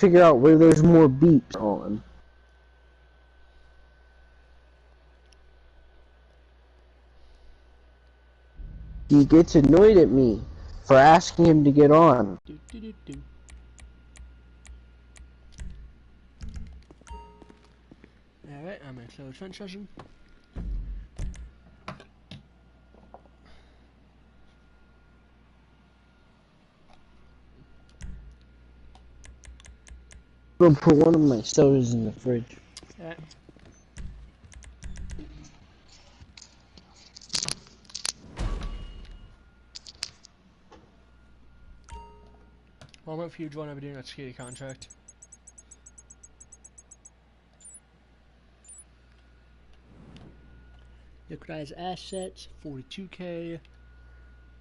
figure out where there's more beeps on. He gets annoyed at me for asking him to get on. Alright, I'm in close trench session. I'm gonna put one of my sodas in the fridge. Alright. Well, I'm up for you, John. I'll be doing a security contract. Liquidize assets, 42k.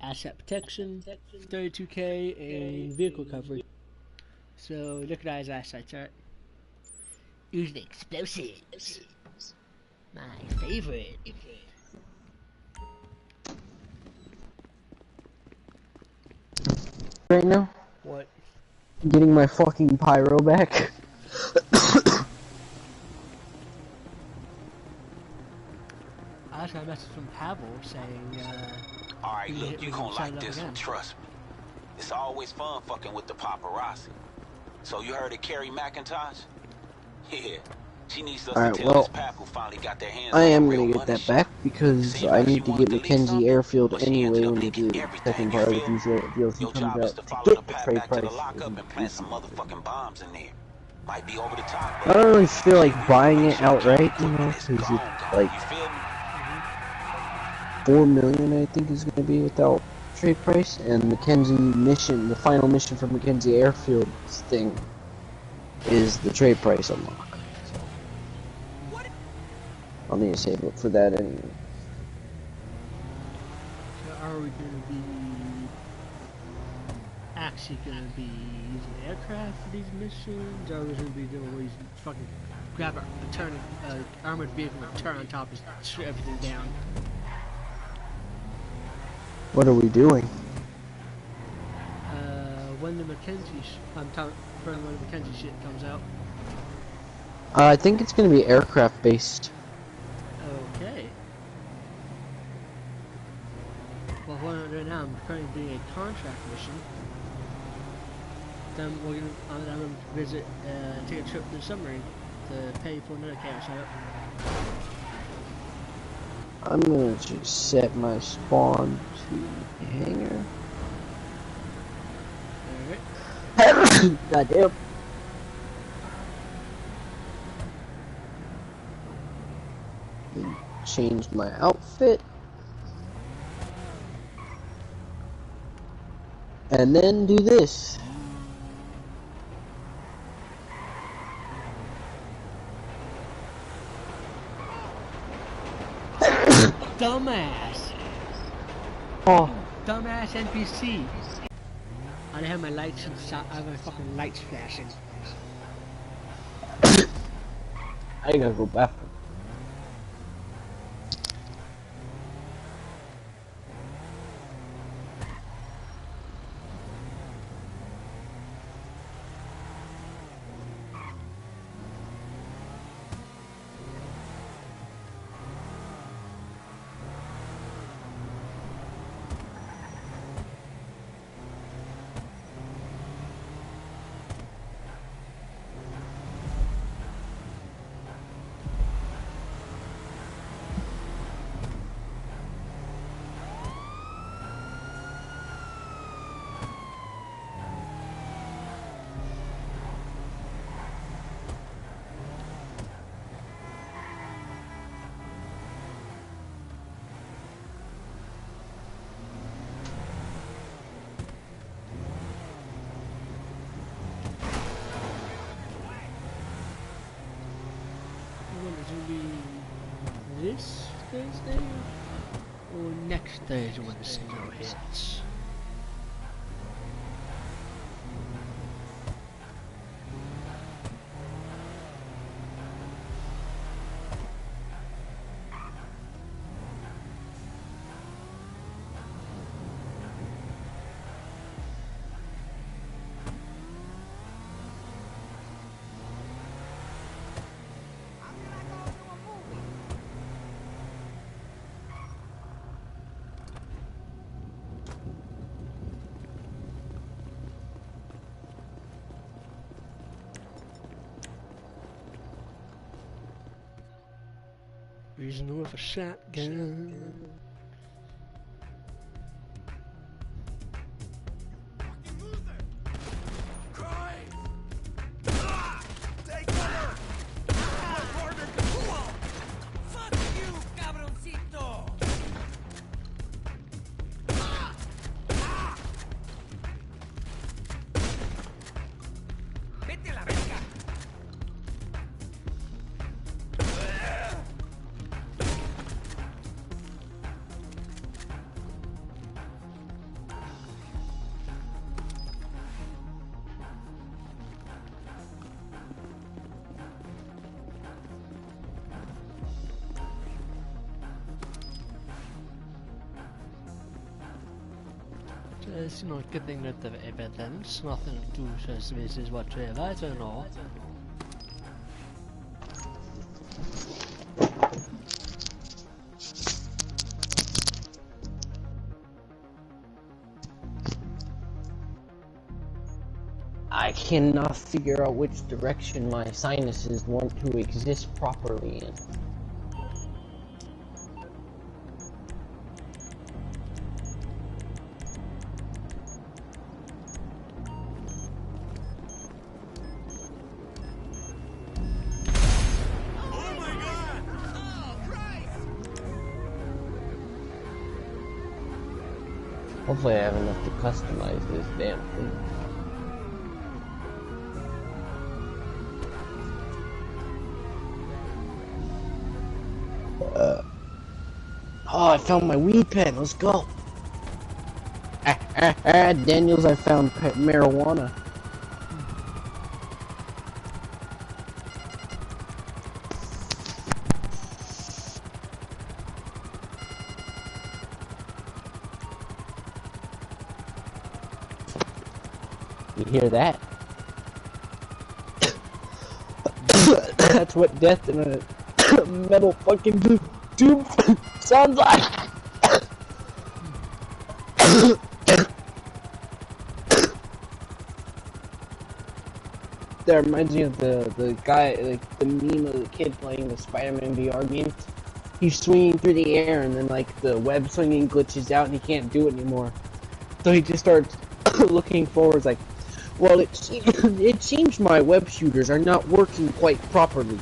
Asset protection, 32k, and vehicle coverage. So, liquidize assets, alright. Use the explosives. My favorite. Right now? What? Getting my fucking pyro back. I just got a message from Pavel saying, Alright, look, you gonna like this one, trust me. It's always fun fucking with the paparazzi. So you heard of Carrie McIntosh? Yeah. She needs us to tell this pap who finally got their hands on I am real gonna get that back because I need to get Mackenzie Airfield anyway when the second part of the DLC comes out to get the trade price. Might be over the top, I don't really feel like buying it outright, you know, because it's like 4 million I think is gonna be without trade price, and Mackenzie mission, the final mission for Mackenzie Airfield's thing is the trade price unlock. So I'll need to save up for that anyway. So are we gonna be actually gonna be using aircraft for these missions? Or are we gonna be doing these fucking grab a turn armored vehicle and turn on top and shoot everything down? What are we doing? When the Mackenzie when the Mackenzie shit comes out. I think it's gonna be aircraft based. Okay. Well, what I'm doing now, I'm currently doing a contract mission. Then I'm gonna visit, take a trip to the submarine to pay for another camp setup. I'm gonna just set my spawn to hangar. Alright. Goddamn. Changed my outfit. And then do this. Dumbass! Oh. Dumbass NPC! I have my lights inside, I have my fucking lights flashing. I gotta go back. This Thursday or next Thursday when the snow hits? Reason with a shotgun. It's not getting rid of evidence, nothing to suspicious whatsoever, I don't know. I cannot figure out which direction my sinuses want to exist properly in. Hopefully I have enough to customize this damn thing. Oh, I found my weed pen, let's go! Daniels, I found marijuana. You hear that? That's what death in a metal fucking tube sounds like. That reminds me of the guy, like the meme of the kid playing the Spider-Man VR game. He's swinging through the air and then like the web swinging glitches out and he can't do it anymore. So he just starts looking forward like, well, it seems my web shooters are not working quite properly.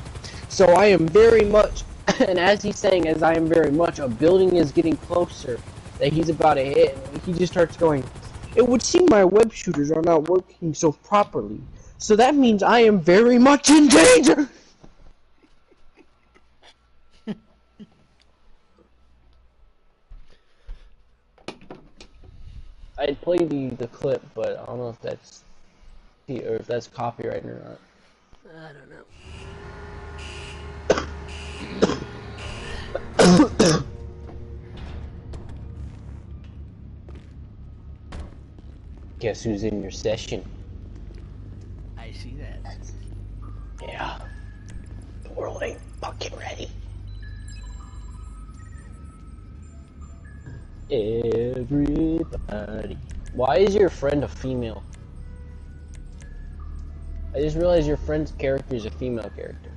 So I am very much, and as he's saying, as I am very much, a building is getting closer that he's about to hit, and he just starts going, it would seem my web shooters are not working so properly. So that means I am very much in danger! I'd play the clip, but I don't know if that's or if that's copyright or not. I don't know. Guess who's in your session? I see that. Yeah. The world ain't fucking ready. Everybody. Why is your friend a female? I just realized your friend's character is a female character.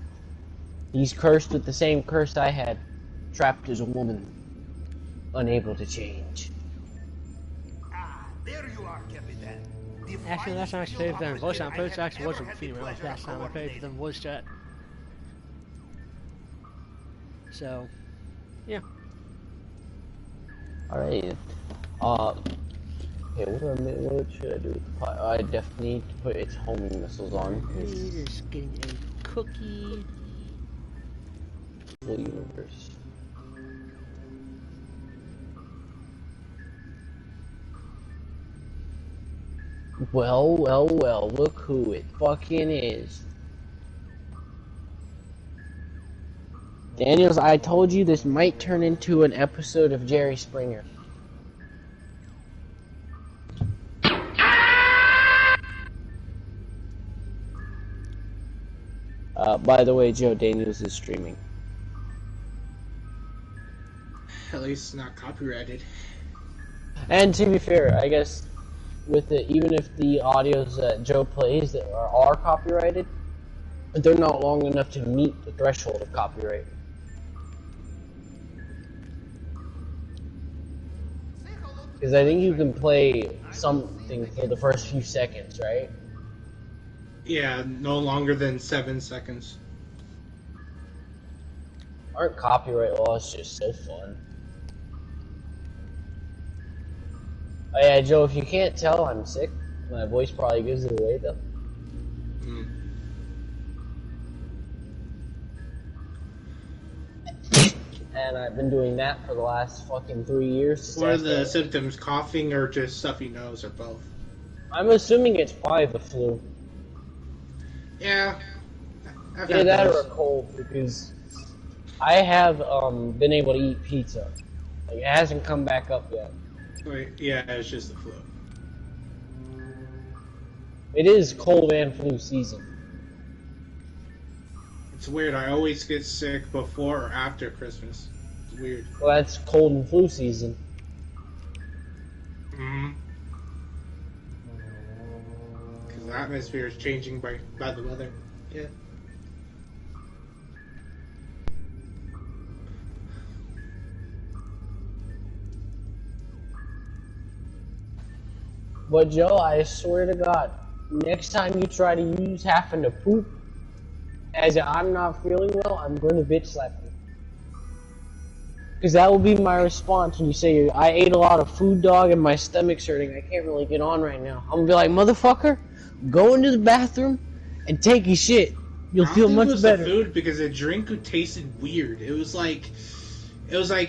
He's cursed with the same curse I had. Trapped as a woman. Unable to change. Ah, there you are, Captain. Actually, last time I played with them voice chat, I actually was a female. Last time I played with them voice chat. So, yeah. Alright. Okay, what should I do with the pot? I definitely need to put its homing missiles on. Just getting a cookie. Full universe. Well, look who it fucking is. Daniels, I told you this might turn into an episode of Jerry Springer. By the way, Joe, Daniels is streaming. At least it's not copyrighted. And to be fair, I guess with it, even if the audios that Joe plays that are copyrighted, they're not long enough to meet the threshold of copyright. Because I think you can play something for the first few seconds, right? Yeah, no longer than 7 seconds. Aren't copyright laws just so fun? Oh yeah, Joe, if you can't tell, I'm sick. My voice probably gives it away, though. And I've been doing that for the last fucking 3 years. What are the symptoms? Coughing or just stuffy nose or both? I'm assuming it's probably the flu. Yeah. Either that or a cold, because I have been able to eat pizza. Like, it hasn't come back up yet. Wait, yeah, it's just the flu. It is cold and flu season. It's weird, I always get sick before or after Christmas. It's weird. Well, that's cold and flu season. Because the atmosphere is changing by the weather. Yeah. But Joe, I swear to God, next time you try to use having to poop as I'm not feeling well, I'm going to bitch slap you. Because that will be my response when you say, I ate a lot of food, dog, and my stomach's hurting. I can't really get on right now. I'm going to be like, motherfucker, go into the bathroom and take a shit. You'll feel much better. It was the food because the drink tasted weird. It was like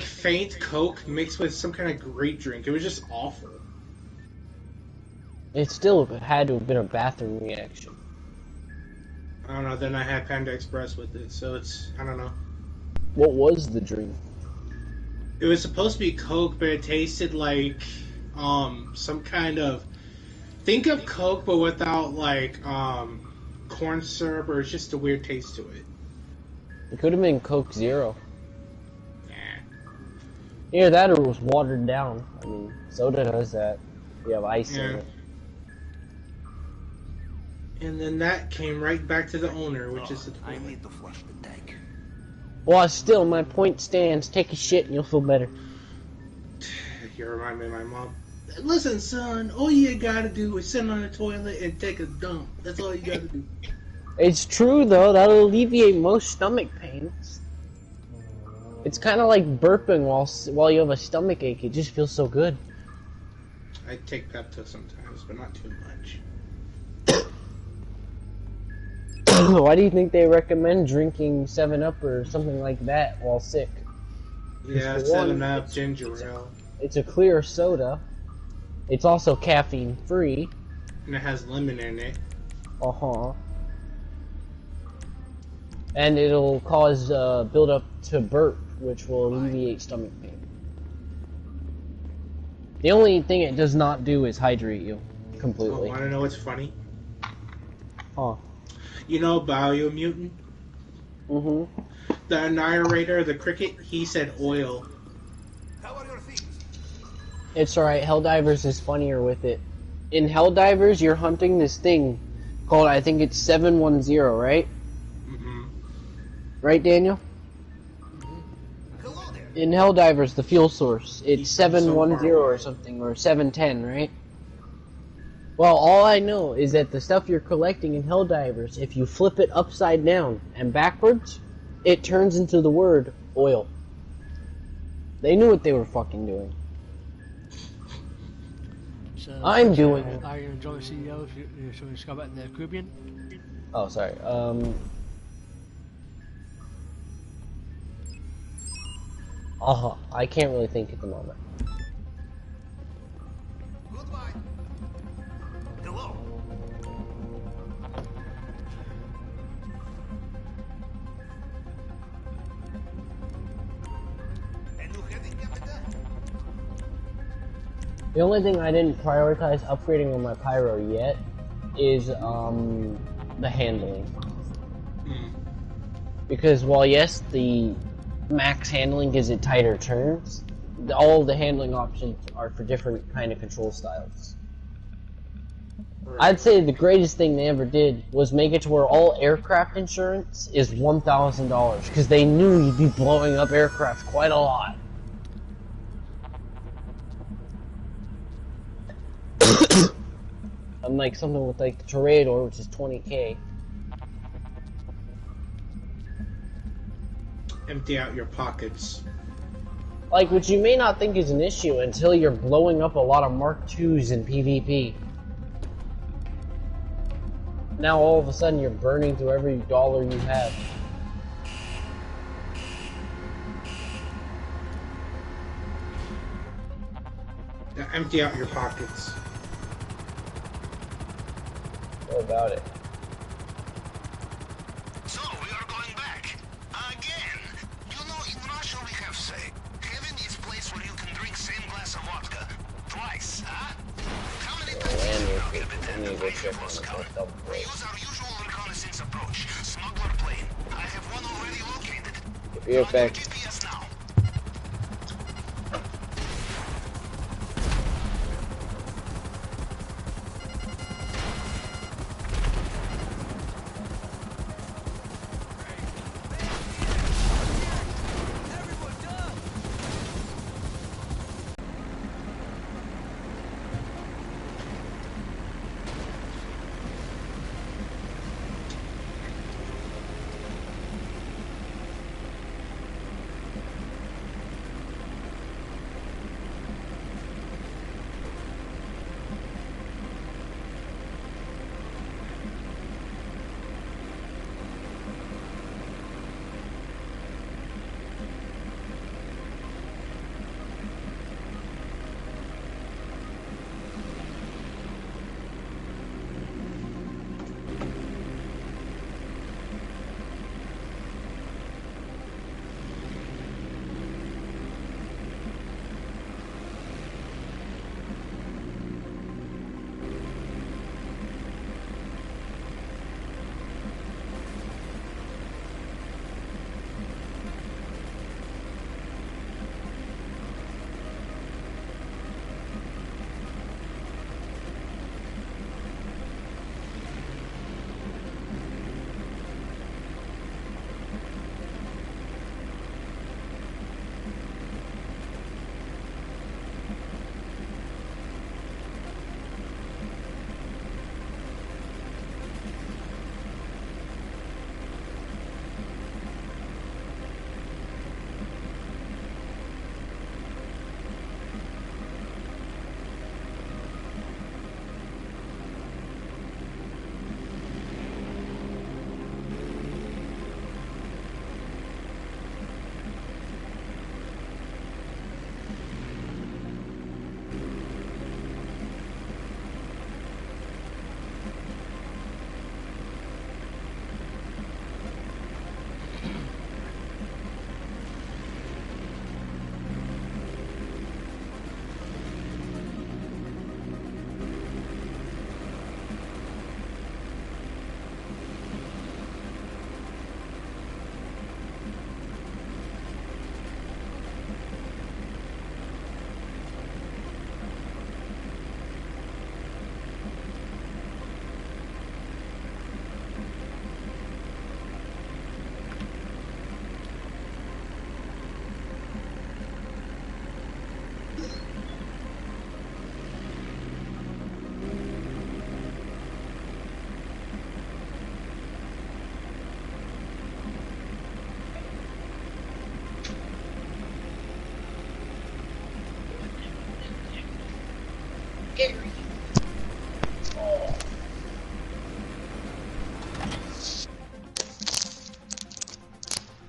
faint Coke mixed with some kind of grape drink. It was just awful. It still had to have been a bathroom reaction. I don't know, then I had Panda Express with it, so it's, I don't know. What was the drink? It was supposed to be Coke, but it tasted like, some kind of, think of Coke, but without, like, corn syrup, or it's just a weird taste to it. It could have been Coke Zero. Yeah. Yeah, that or it was watered down. I mean, soda does that. You have ice in it. And then that came right back to the owner, which is the point. I need to flush the tank. Well, still, my point stands. Take a shit and you'll feel better. You remind me of my mom. Listen, son, all you gotta do is sit on the toilet and take a dump. That's all you gotta do. It's true, though. That'll alleviate most stomach pains. It's kind of like burping while you have a stomach ache. It just feels so good. I take Pepto sometimes, but not too much. Why do you think they recommend drinking 7-Up or something like that while sick? Yeah, 7-Up, ginger ale. It's a clear soda. It's also caffeine free. And it has lemon in it. Uh-huh. And it'll cause build-up to burp, which will alleviate stomach pain. The only thing it does not do is hydrate you completely. Oh, wanna know what's funny? Huh. You know Biomutant? Mm-hmm. The narrator, the cricket, he said oil. How are your things? It's alright, Helldivers is funnier with it. In Helldivers, you're hunting this thing called, I think it's 710, right? Mm-hmm. Right, Daniel? Hello there. In Helldivers, the fuel source, it's He's so 710 or something, or 710, right? Well, all I know is that the stuff you're collecting in Helldivers, if you flip it upside down and backwards, it turns into the word oil. They knew what they were fucking doing. So, I'm doing it. Are you enjoying CEOs? You're showing Scott in the Caribbean? Oh, sorry. I can't really think at the moment. Goodbye. Hello. The only thing I didn't prioritize upgrading on my Pyro yet is the handling. Because while yes, the max handling gives it tighter turns, all the handling options are for different kind of control styles. I'd say the greatest thing they ever did was make it to where all aircraft insurance is $1,000, because they knew you'd be blowing up aircraft quite a lot. unlike something with like the Toreador, which is 20K. Empty out your pockets. Like, which you may not think is an issue until you're blowing up a lot of Mark IIs in PvP. Now all of a sudden you're burning through every dollar you have. Now empty out your pockets. What about it? So, we are going back. Again. You know, in Russia we have say, heaven is place where you can drink same glass of vodka. Twice, huh? How many times have you now, Captain, the way for Moscow? We use our usual reconnaissance approach. Smuggler plane. I have one already located. Be right back. GPS now.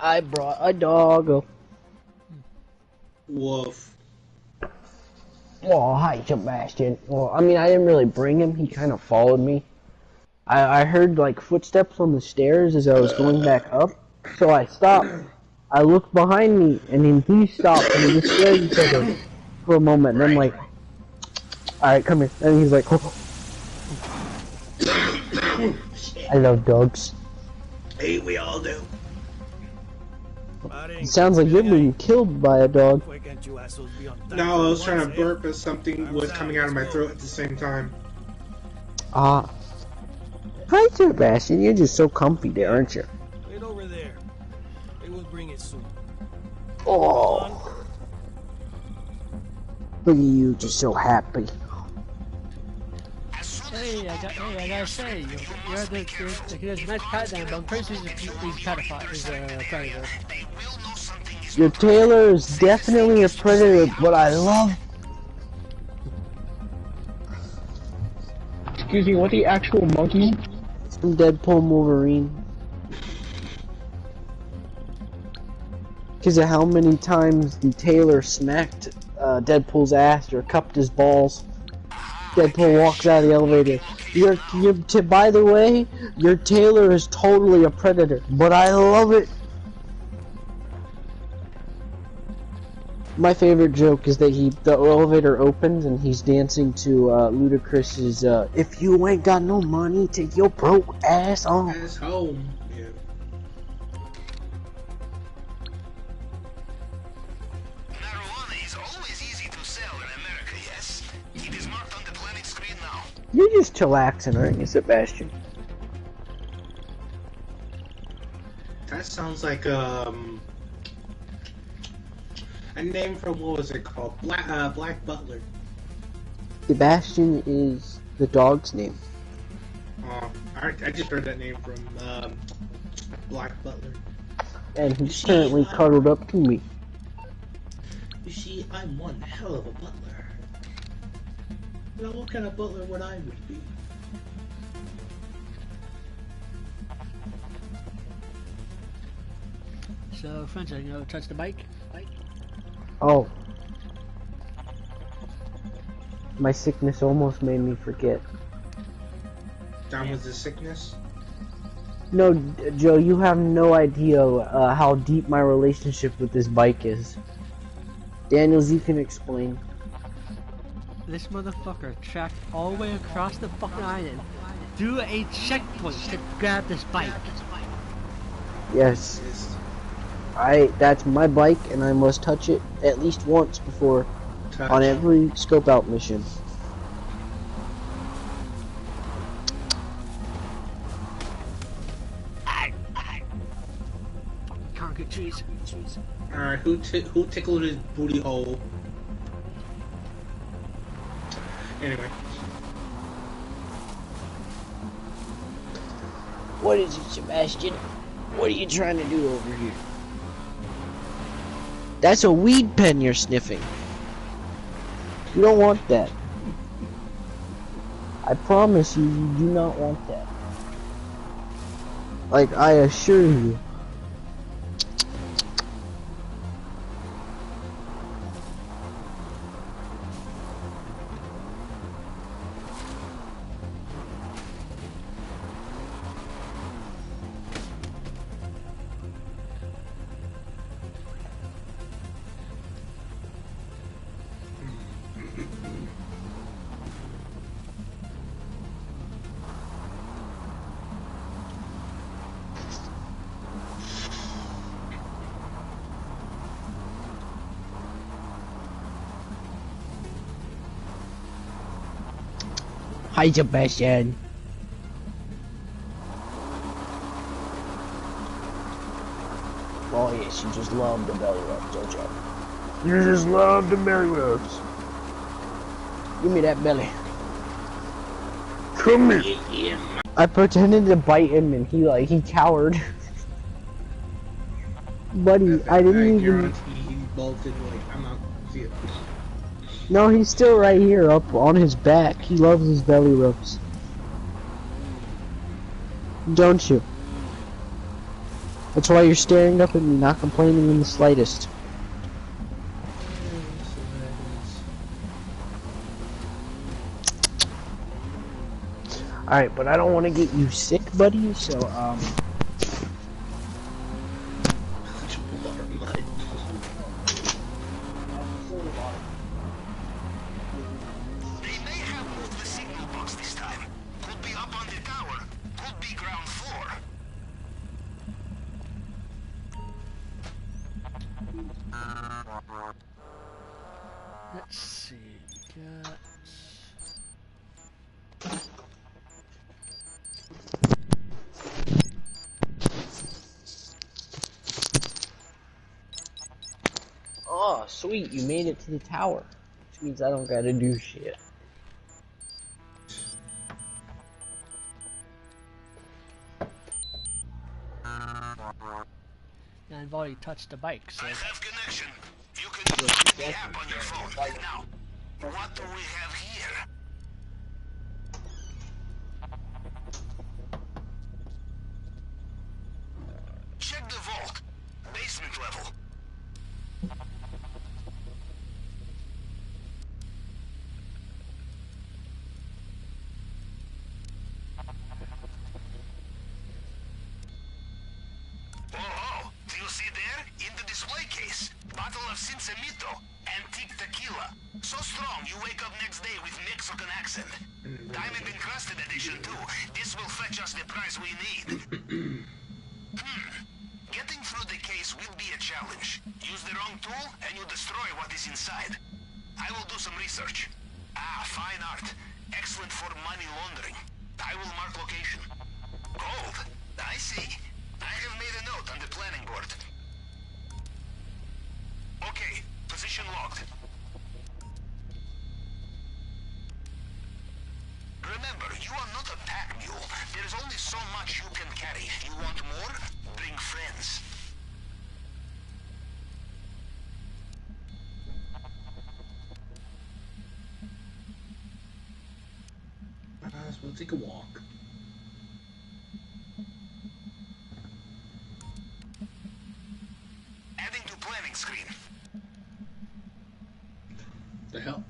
I brought a doggo. Woof. Oh, hi, Sebastian. Well, I mean, I didn't really bring him. He kind of followed me. I heard, like, footsteps on the stairs as I was going back up, so I stopped. I looked behind me, and then he stopped, and we just stared at each other for a moment, and then, like, alright, come here. And he's like, oh. I love dogs. Hey, we all do. It sounds like you're being killed by a dog. No, I was trying to burp as something was coming out of my throat at the same time. Ah. Hi, Sebastian. You're just so comfy there, aren't you? Wait over there. They will bring it soon. Oh. Look at you, just so happy. As soon hey, I gotta say, you're there's a nice pat down, but I'm pretty sure he's a predator. Your tailor is definitely a predator, but I love. Excuse me, what the actual monkey? It's from Deadpool Wolverine. Because of how many times the tailor smacked Deadpool's ass or cupped his balls. Deadpool walks out of the elevator. By the way, your tailor is totally a predator, but I love it. My favorite joke is that the elevator opens and he's dancing to Ludacris's "If you ain't got no money, take your broke ass home." Ass home. Yeah. Marijuana is always easy to sell in America, yes? It is marked on the planet screen now. You're just chillaxing, aren't you, Sebastian? That sounds like a name from, what was it called? Black Butler. Sebastian is the dog's name. I just heard that name from Black Butler. And he's currently cuddled up to me. You see, I'm one hell of a butler. Now, what kind of butler would I be? So, French, you know, touch the bike? Oh. My sickness almost made me forget. That was the sickness? No, Joe, you have no idea how deep my relationship with this bike is. Daniels, you can explain. This motherfucker tracked all the way across the fucking island through a checkpoint to grab this bike. Yes. That's my bike, and I must touch it at least once before on every scope out mission. Concrete trees. Alright, who tickled his booty hole? Anyway. What is it, Sebastian? What are you trying to do over here? That's a weed pen you're sniffing. You don't want that. I promise you, you do not want that. Like, I assure you. Hi, Sebastian. Oh yes, you just love the belly rubs, don't you? You just love the belly rubs. Give me that belly. Come here. I pretended to bite him and he cowered. Buddy, I didn't even... He bolted like, I'm not see it. No, he's still right here up on his back. He loves his belly rubs. Don't you? That's why you're staring up at me, not complaining in the slightest. Alright, but I don't want to get you sick, buddy, so, They may have moved the signal box this time. Could be up on the tower. Could be ground floor. Let's see. Got... oh, sweet, you made it to the tower. Which means I don't gotta do shit. And I've already touched the bike, so... I have connection. You can use the app on your phone. Now, what do we have here? Check the vault. Basement level. Oh, do you see there? In the display case. Bottle of Sinsemito. Antique tequila. So strong you wake up next day with Mexican accent. Diamond encrusted edition too. This will fetch us the price we need. Getting through the case will be a challenge. Use the wrong tool and you destroy what is inside. I will do some research. Ah, fine art. Excellent for money laundering. I will mark location. Gold. I see. I have made a note on the planning board. Okay, position locked. Remember, you are not a pack mule. There is only so much you can carry. You want more? Bring friends. So we'll take a walk. Adding to planning screen. The hell?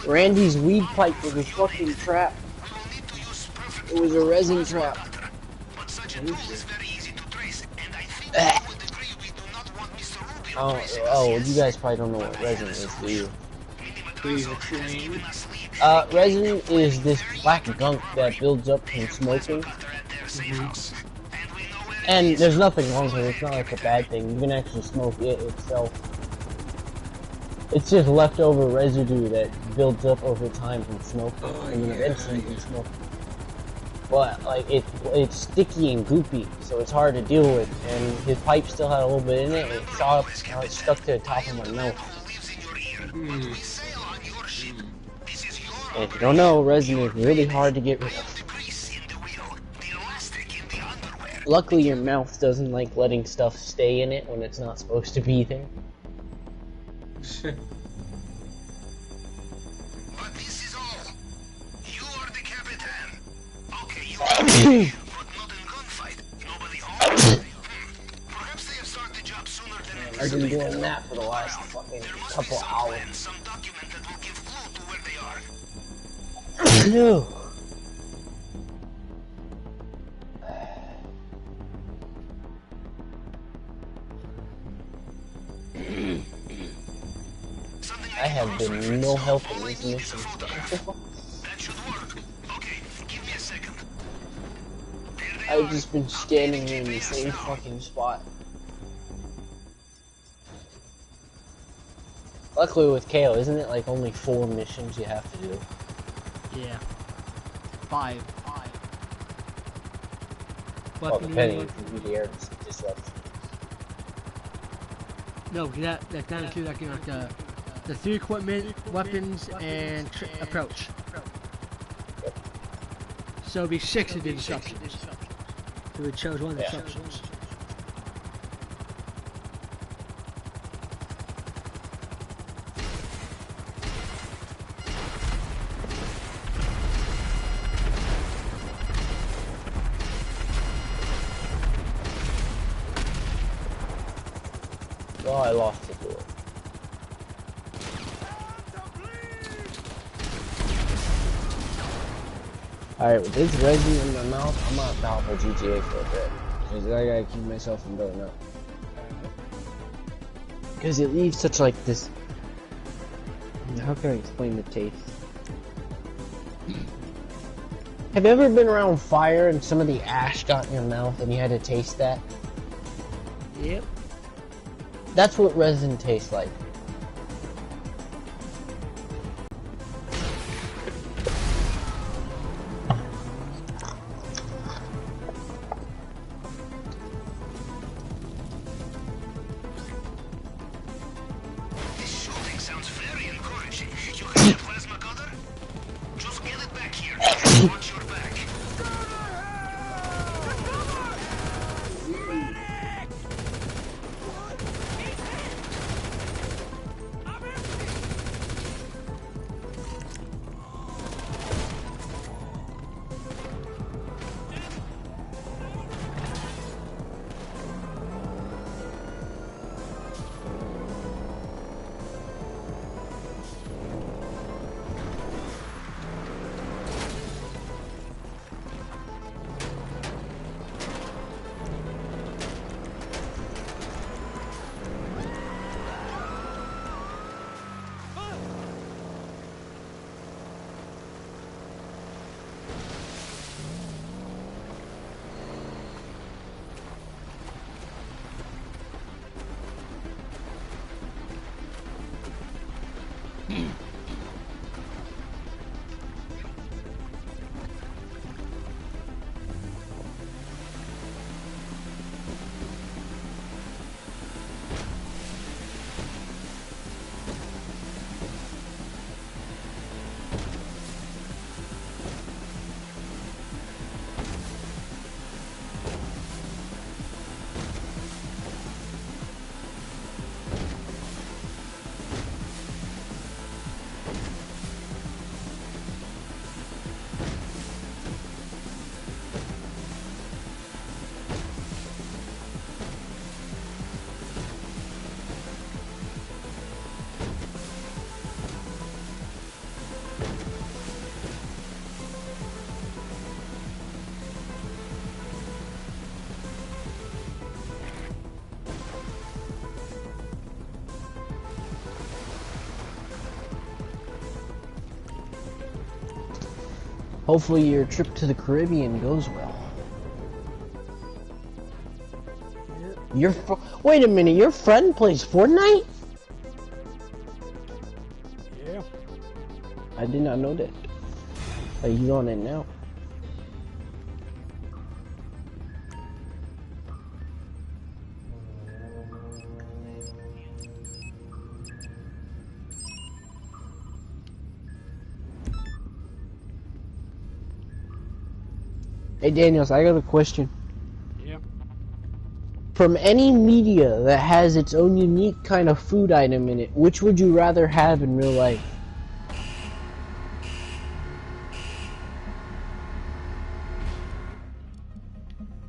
Randy's weed pipe was a fucking trap. It was a resin trap. Oh, you guys probably don't know what resin is, do you? Please explain. Resin is this black gunk that builds up from smoking. And there's nothing wrong with it, it's not like a bad thing. You can actually smoke it itself. It's just leftover residue that builds up over time from smoking, and then eventually you can smoke. But like it's sticky and goopy, so it's hard to deal with. And his pipe still had a little bit in it, and it stuck to the top of my mouth. And if you don't know, resin is really hard to get rid of. Luckily, your mouth doesn't like letting stuff stay in it when it's not supposed to be there. But this is all. You are the captain. Okay, you are the but not in gunfight. Nobody home. Perhaps they have started the job sooner than I've been doing that for the last fucking couple hours. some document that will give clue to where they are. I have been no help in this mission. That should work. Okay, give me a second. I've just been standing here in the same fucking spot. Luckily with KO, isn't it like only 4 missions you have to do? Yeah. 5. Well, depending if you do the air disruption. No, that's not include like, you know, the 3 equipment, weapons, and approach. Yep. So it'd be 6 of the disruptions. So we chose one of the Yeah. disruptions. Oh, I lost the door. Alright, with this resin in my mouth, I'm gonna stop for GTA for a bit. Cause I gotta keep myself from going up. Cause it leaves such like this... How can I explain the taste? Have you ever been around fire and some of the ash got in your mouth and you had to taste that? Yep. That's what resin tastes like. This shooting sounds very encouraging. You have a plasma cutter? Just get it back here. Watch your back. Hopefully your trip to the Caribbean goes well. Wait a minute, your friend plays Fortnite? Yeah. I did not know that. He's on it now. Hey Daniels, I got a question. Yeah. From any media that has its own unique kind of food item in it, which would you rather have in real life?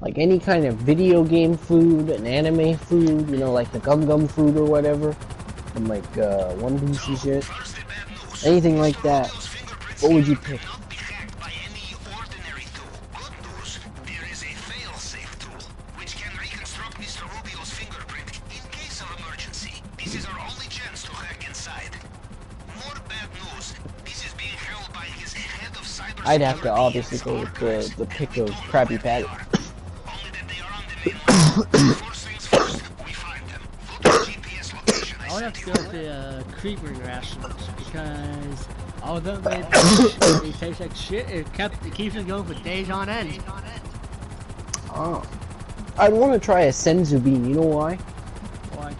Like any kind of video game food, an anime food, you know, like the Gum Gum food or whatever, from like One Piece and shit. Anything like that. What would you pick? I'd have to obviously go with the pick of Krabby Patty. I would have to go with the creamer rations because although they taste like shit, it keeps them going for days on end. Oh, I'd want to try a senzu bean. You know why? Why?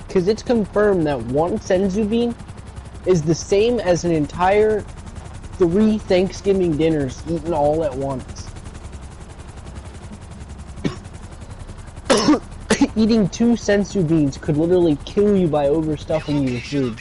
Because it's confirmed that one senzu bean is the same as an entire 3 Thanksgiving dinners eaten all at once. Eating 2 senzu beans could literally kill you by overstuffing you with food.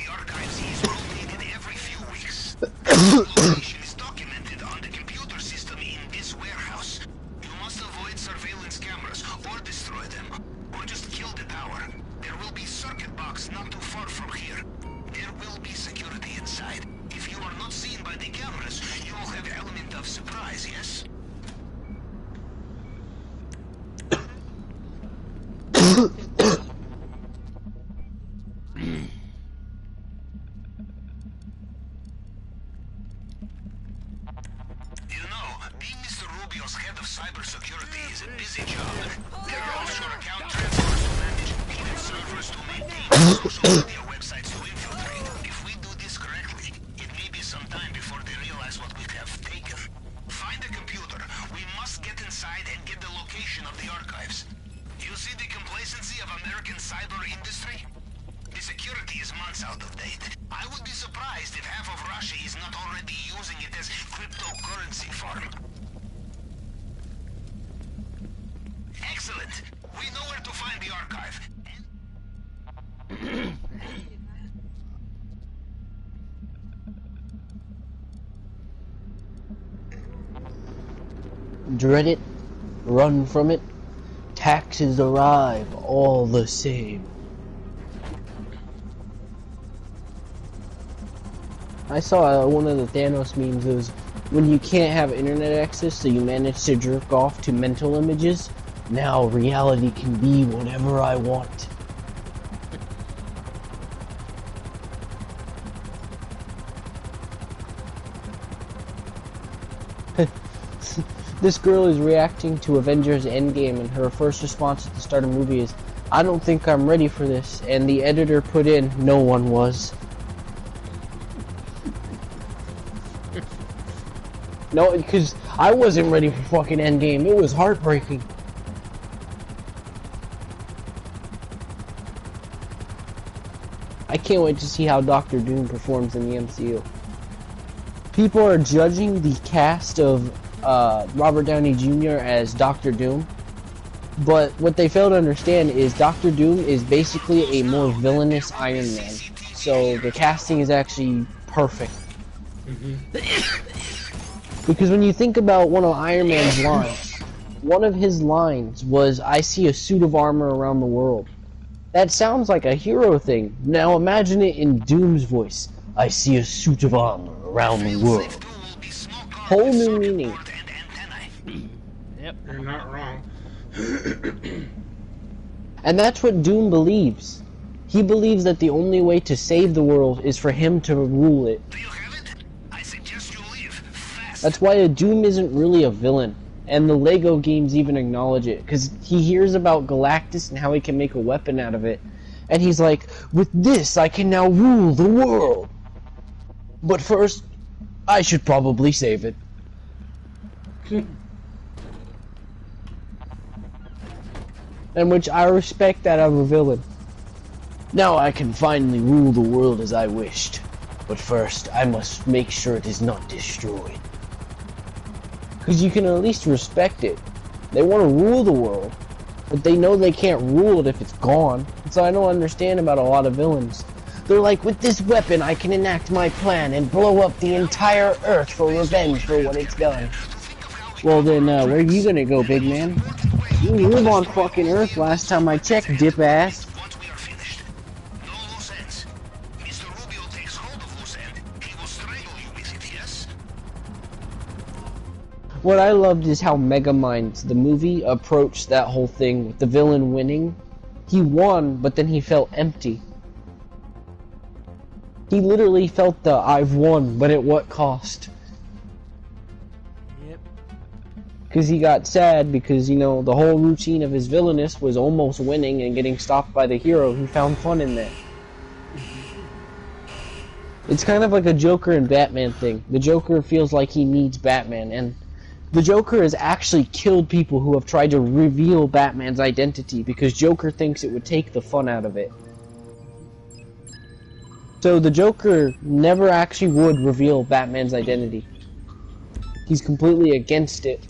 Dread it, run from it, taxes arrive all the same. I saw one of the Thanos memes is when you can't have internet access so you manage to jerk off to mental images, now reality can be whatever I want. This girl is reacting to Avengers Endgame and her first response at the start of the movie is, I don't think I'm ready for this, and the editor put in, no one was. No, because I wasn't ready for fucking Endgame, it was heartbreaking. I can't wait to see how Doctor Doom performs in the MCU. People are judging the cast of Robert Downey Jr. as Doctor Doom, but what they fail to understand is Doctor Doom is basically a more villainous Iron Man, so the casting is actually perfect. Because when you think about one of Iron Man's lines, one of his lines was, I see a suit of armor around the world. That sounds like a hero thing. Now imagine it in Doom's voice. I see a suit of armor around the world. Whole new meaning. Yep. You're not wrong. And that's what Doom believes. He believes that the only way to save the world is for him to rule it. That's why a Doom isn't really a villain. And the Lego games even acknowledge it. Because he hears about Galactus and how he can make a weapon out of it. And he's like, with this I can now rule the world. But first, I should probably save it. And which I respect that of a villain. Now I can finally rule the world as I wished. But first, I must make sure it is not destroyed. Because you can at least respect it. They want to rule the world, but they know they can't rule it if it's gone. And so I don't understand about a lot of villains. They're like, with this weapon I can enact my plan and blow up the entire Earth for revenge for what it's done. Well then, where are you gonna go, big man? You live on fucking Earth last time I checked, dip ass. What I loved is how Megamind, the movie, approached that whole thing with the villain winning. He won, but then he felt empty. He literally felt the I've won, but at what cost? Yep. Because he got sad because, you know, the whole routine of his villainous was almost winning and getting stopped by the hero. He found fun in that. It's kind of like a Joker and Batman thing. The Joker feels like he needs Batman, and the Joker has actually killed people who have tried to reveal Batman's identity because Joker thinks it would take the fun out of it. So the Joker never actually would reveal Batman's identity. He's completely against it.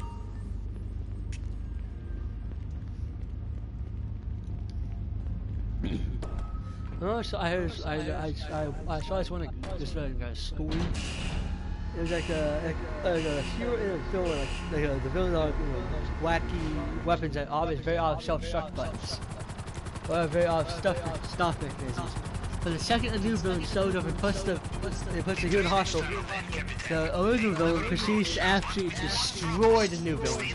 Oh, so I saw this one story. It was like a hero in a villain, like the villain of wacky weapons that obviously very odd self-destruct buttons, or very odd stuff mechanisms. But the second a new villain shows up and puts the hero in the hospital, the original villain proceeds to absolutely destroy the new villain,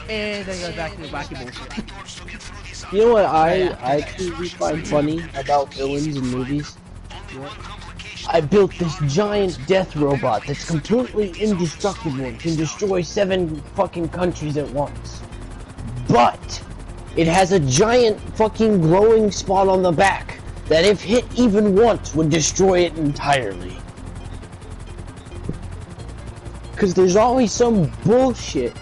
and then goes back to the wacky bullshit. You know what I truly find funny about villains in movies? What? I built this giant death robot that's completely indestructible and can destroy 7 fucking countries at once. But it has a giant fucking glowing spot on the back that if hit even once would destroy it entirely. Cause there's always some bullshit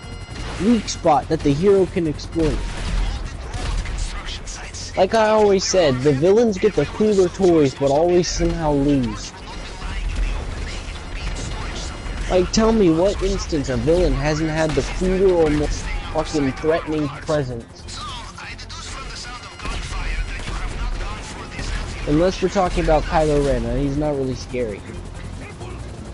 weak spot that the hero can exploit. Like I always said, the villains get the cooler toys but always somehow lose. Like, tell me what instance a villain hasn't had the cooler or more fucking threatening presence? Unless we're talking about Kylo Ren, and he's not really scary.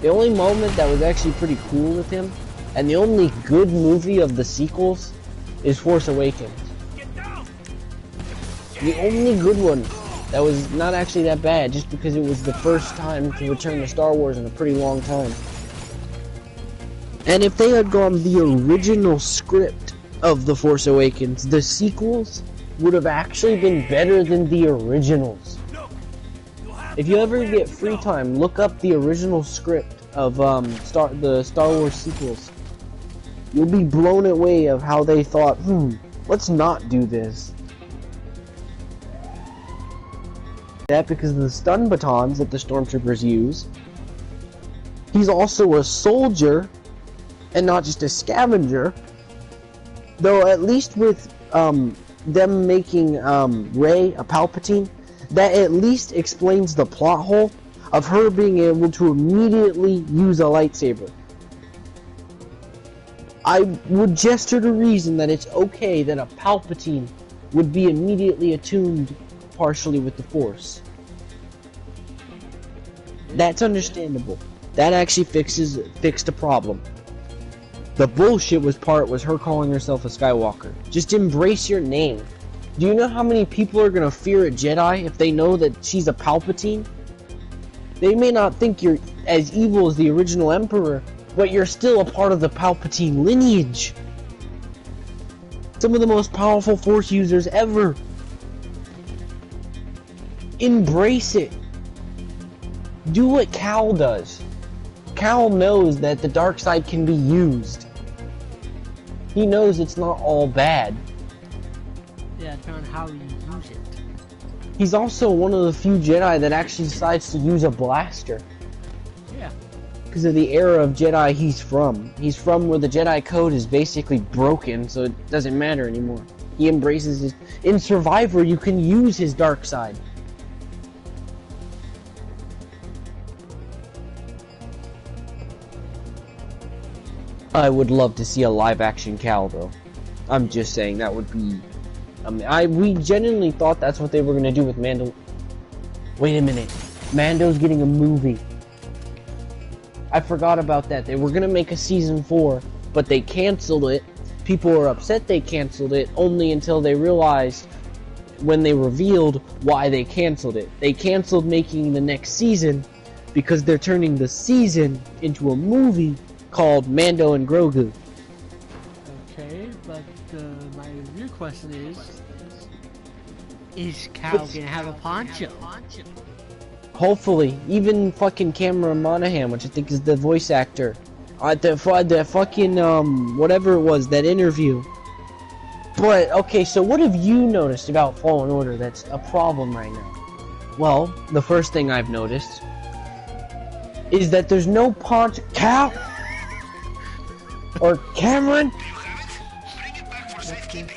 The only moment that was actually pretty cool with him, and the only good movie of the sequels, is Force Awakens. The only good one that was not actually that bad, just because it was the first time to return to Star Wars in a pretty long time. And if they had gone the original script of The Force Awakens, the sequels would have actually been better than the originals. If you ever get free time, look up the original script of the Star Wars sequels. You'll be blown away of how they thought, let's not do this. That because of the stun batons that the stormtroopers use. He's also a soldier and not just a scavenger. Though at least with them making Rey a Palpatine, that at least explains the plot hole of her being able to immediately use a lightsaber. I would gesture to reason that it's okay that a Palpatine would be immediately attuned partially with the Force. That's understandable. That actually fixed a problem. The bullshit was her calling herself a Skywalker. Just embrace your name. Do you know how many people are gonna fear a Jedi if they know that she's a Palpatine? They may not think you're as evil as the original Emperor, but you're still a part of the Palpatine lineage. Some of the most powerful Force users ever. Embrace it. Do what Cal does. Cal knows that the dark side can be used. He knows it's not all bad. Yeah, depending on how you use it. He's also one of the few Jedi that actually decides to use a blaster. Yeah. Because of the era of Jedi he's from. He's from where the Jedi code is basically broken, so it doesn't matter anymore. He embraces his... In Survivor, you can use his dark side. I would love to see a live-action Cal, though. I'm just saying, that would be... we genuinely thought that's what they were going to do with Mando... Wait a minute. Mando's getting a movie. I forgot about that. They were going to make a season 4, but they canceled it. People were upset they canceled it, only until they realized, when they revealed why they canceled it. They canceled making the next season, because they're turning the season into a movie called Mando and Grogu. Okay, but my real question is Cal gonna have a poncho? Hopefully, even fucking Cameron Monaghan, which I think is the voice actor, the fucking whatever it was, that interview. But okay, so what have you noticed about Fallen Order that's a problem right now? Well, the first thing I've noticed is that there's no poncho. Cal or Cameron.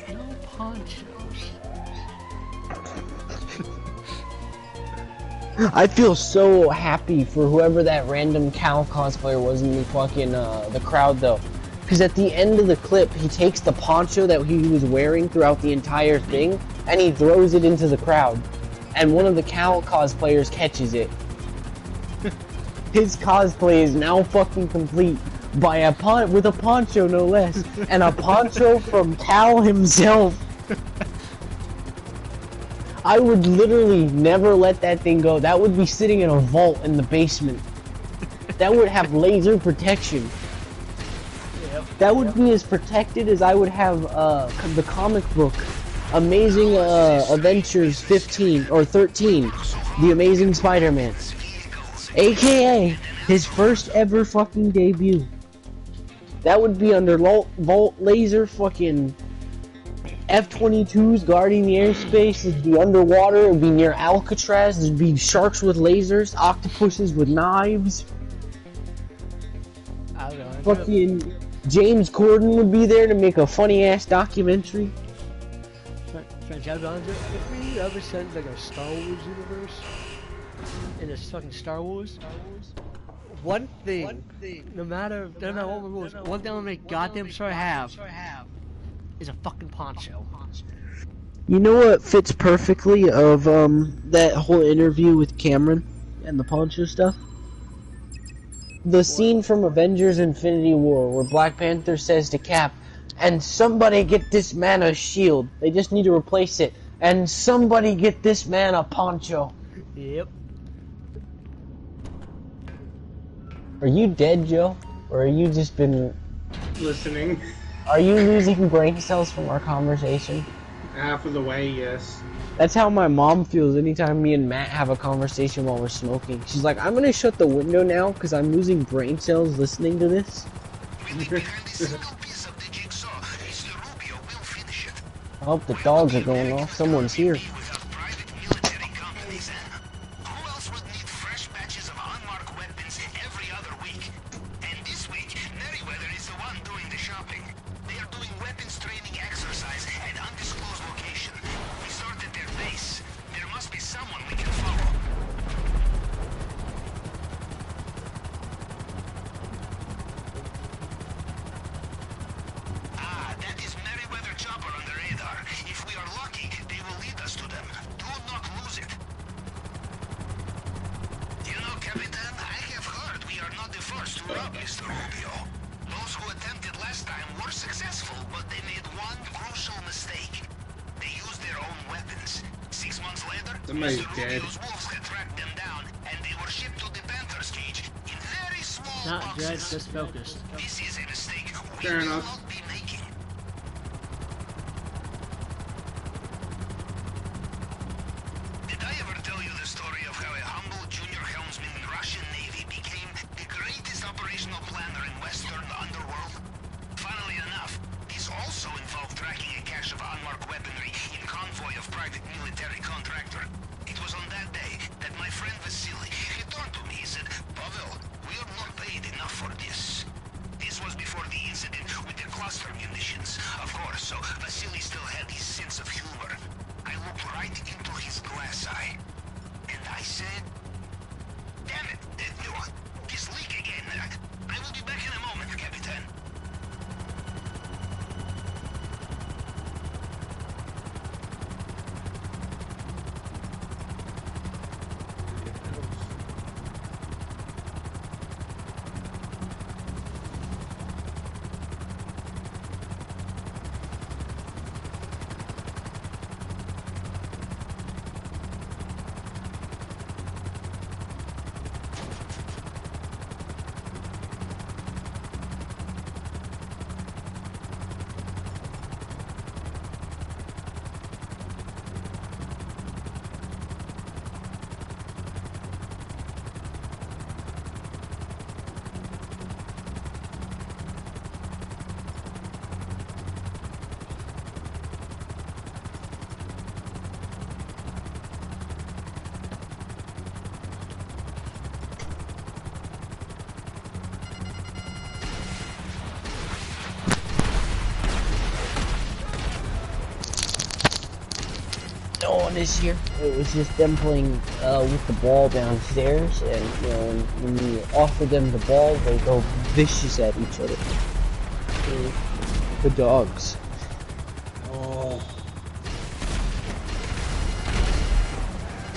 No ponchos. I feel so happy for whoever that random Cal cosplayer was in the fucking the crowd, though, because at the end of the clip, he takes the poncho that he was wearing throughout the entire thing and he throws it into the crowd, and one of the Cal cosplayers catches it. His cosplay is now fucking complete by with a poncho, no less, and a poncho from Cal himself. I would literally never let that thing go. That would be sitting in a vault in the basement. That would have laser protection. That would be as protected as I would have the comic book Amazing Adventures 15 or 13, The Amazing Spider-Man, aka his first ever fucking debut. That would be under vault laser fucking F-22s guarding the airspace. It'd be underwater. It'd be near Alcatraz. There'd be sharks with lasers, octopuses with knives. Fucking James Corden would be there to make a funny ass documentary. If we ever send like a Star Wars universe in this fucking Star Wars, one thing, no matter what the rules, one thing I'm gonna make goddamn sure I have is a fucking poncho. You know what fits perfectly of that whole interview with Cameron and the poncho stuff? The scene from Avengers Infinity War where Black Panther says to Cap, and somebody get this man a shield. They just need to replace it. And somebody get this man a poncho. Yep. Are you dead, Joe? Or are you just been... Listening. Are you losing brain cells from our conversation? Half of the way, yes. That's how my mom feels anytime me and Matt have a conversation while we're smoking. She's like, I'm gonna shut the window now because I'm losing brain cells listening to this. I hope the dogs are going off. Someone's here. Somebody's dead. Not dead, just focused. Fair enough. Did I ever tell you the story of how a humble junior helmsman in Russian Navy became the greatest operator said. Damn it! This leak again. I will be back in a moment, Captain. No one is here. It was just them playing with the ball downstairs, and you know, when you offer them the ball, they go vicious at each other. The dogs. Oh.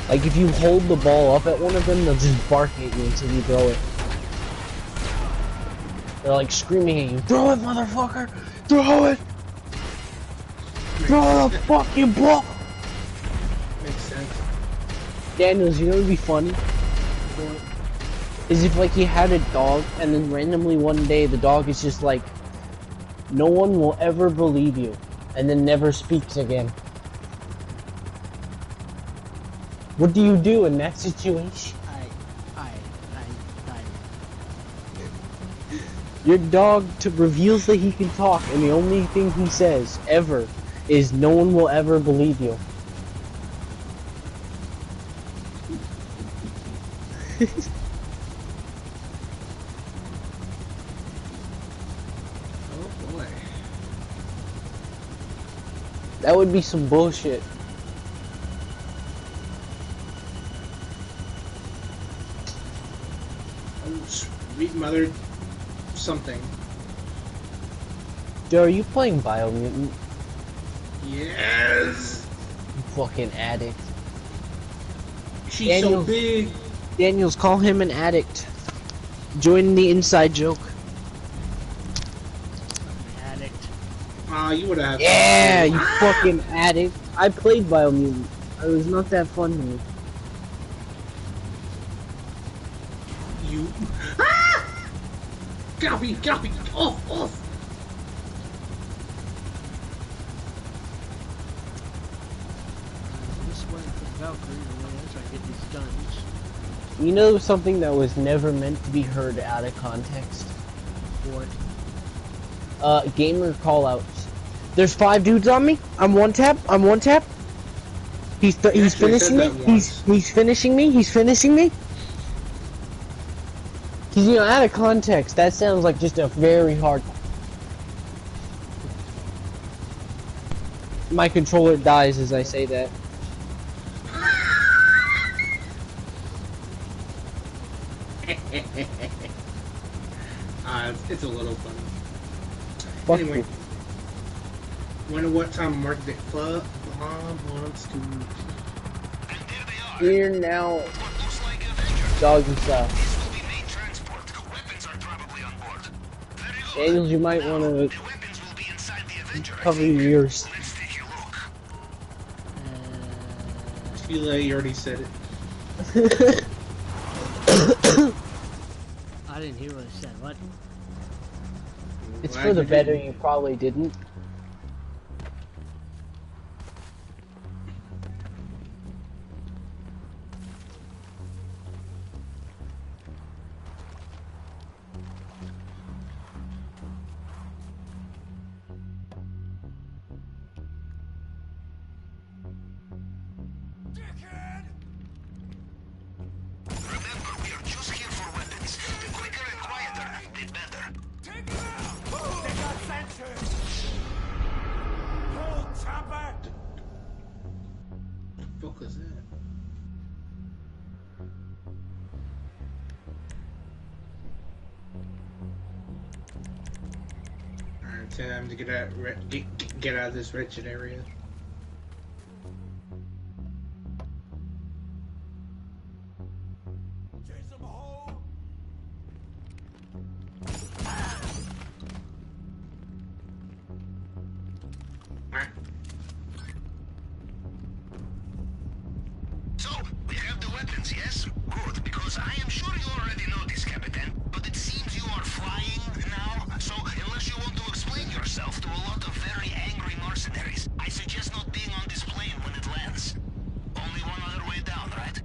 Like if you hold the ball up at one of them, they'll just bark at you until you throw it. They're like screaming at you, "Throw it, motherfucker! Throw it! Throw the fucking ball!" Makes sense. Daniels, you know what would be funny? Is if like you had a dog and then randomly one day the dog is just like, "No one will ever believe you," and then never speaks again. What do you do in that situation? Your dog reveals that he can talk, and the only thing he says ever is, "No one will ever believe you." Oh boy. That would be some bullshit. Oh, sweet mother something. Joe, are you playing Biomutant? Yes! You fucking addict. She's Daniel. so big! Daniels, call him an addict. Join the inside joke. Addict. Ah, you would have. Yeah, you fucking addict. I played Biomutant. It was not that fun to me. You. Ah! Copy! Off! This went for Valkyrie, and then I get these guns. You know something that was never meant to be heard out of context? What? Gamer callouts. There's 5 dudes on me. I'm one tap. He's finishing me. He's finishing me. He's finishing me. Cause you know, out of context, that sounds like just a very hard. My controller dies as I say that. It's a little funny. Fuck Anyway, you. wonder what time Mark the Club wants to. And there they are. Here now, What looks like Avengers. doggy style. This will be main transport. Weapons are probably on board. Very good. Daniels, you might want The to weapons will be inside the Avenger. I cover think. your ears. Let's take a look. Too late, you already said it. I didn't hear what I said. What? It's Glad for the you better. didn't. You probably didn't. Remember, we are just here for weapons. The quicker and quieter, the better. Take them out! They got sensors! Hold, chopper! What the fuck is that? time to get out of this wretched area. So, we have the weapons, yes? Good, because I am sure you already know this, Captain. But it seems you are flying now, so unless you want to explain yourself to a lot of very angry mercenaries, I suggest not being on this plane when it lands. Only one other way down, right?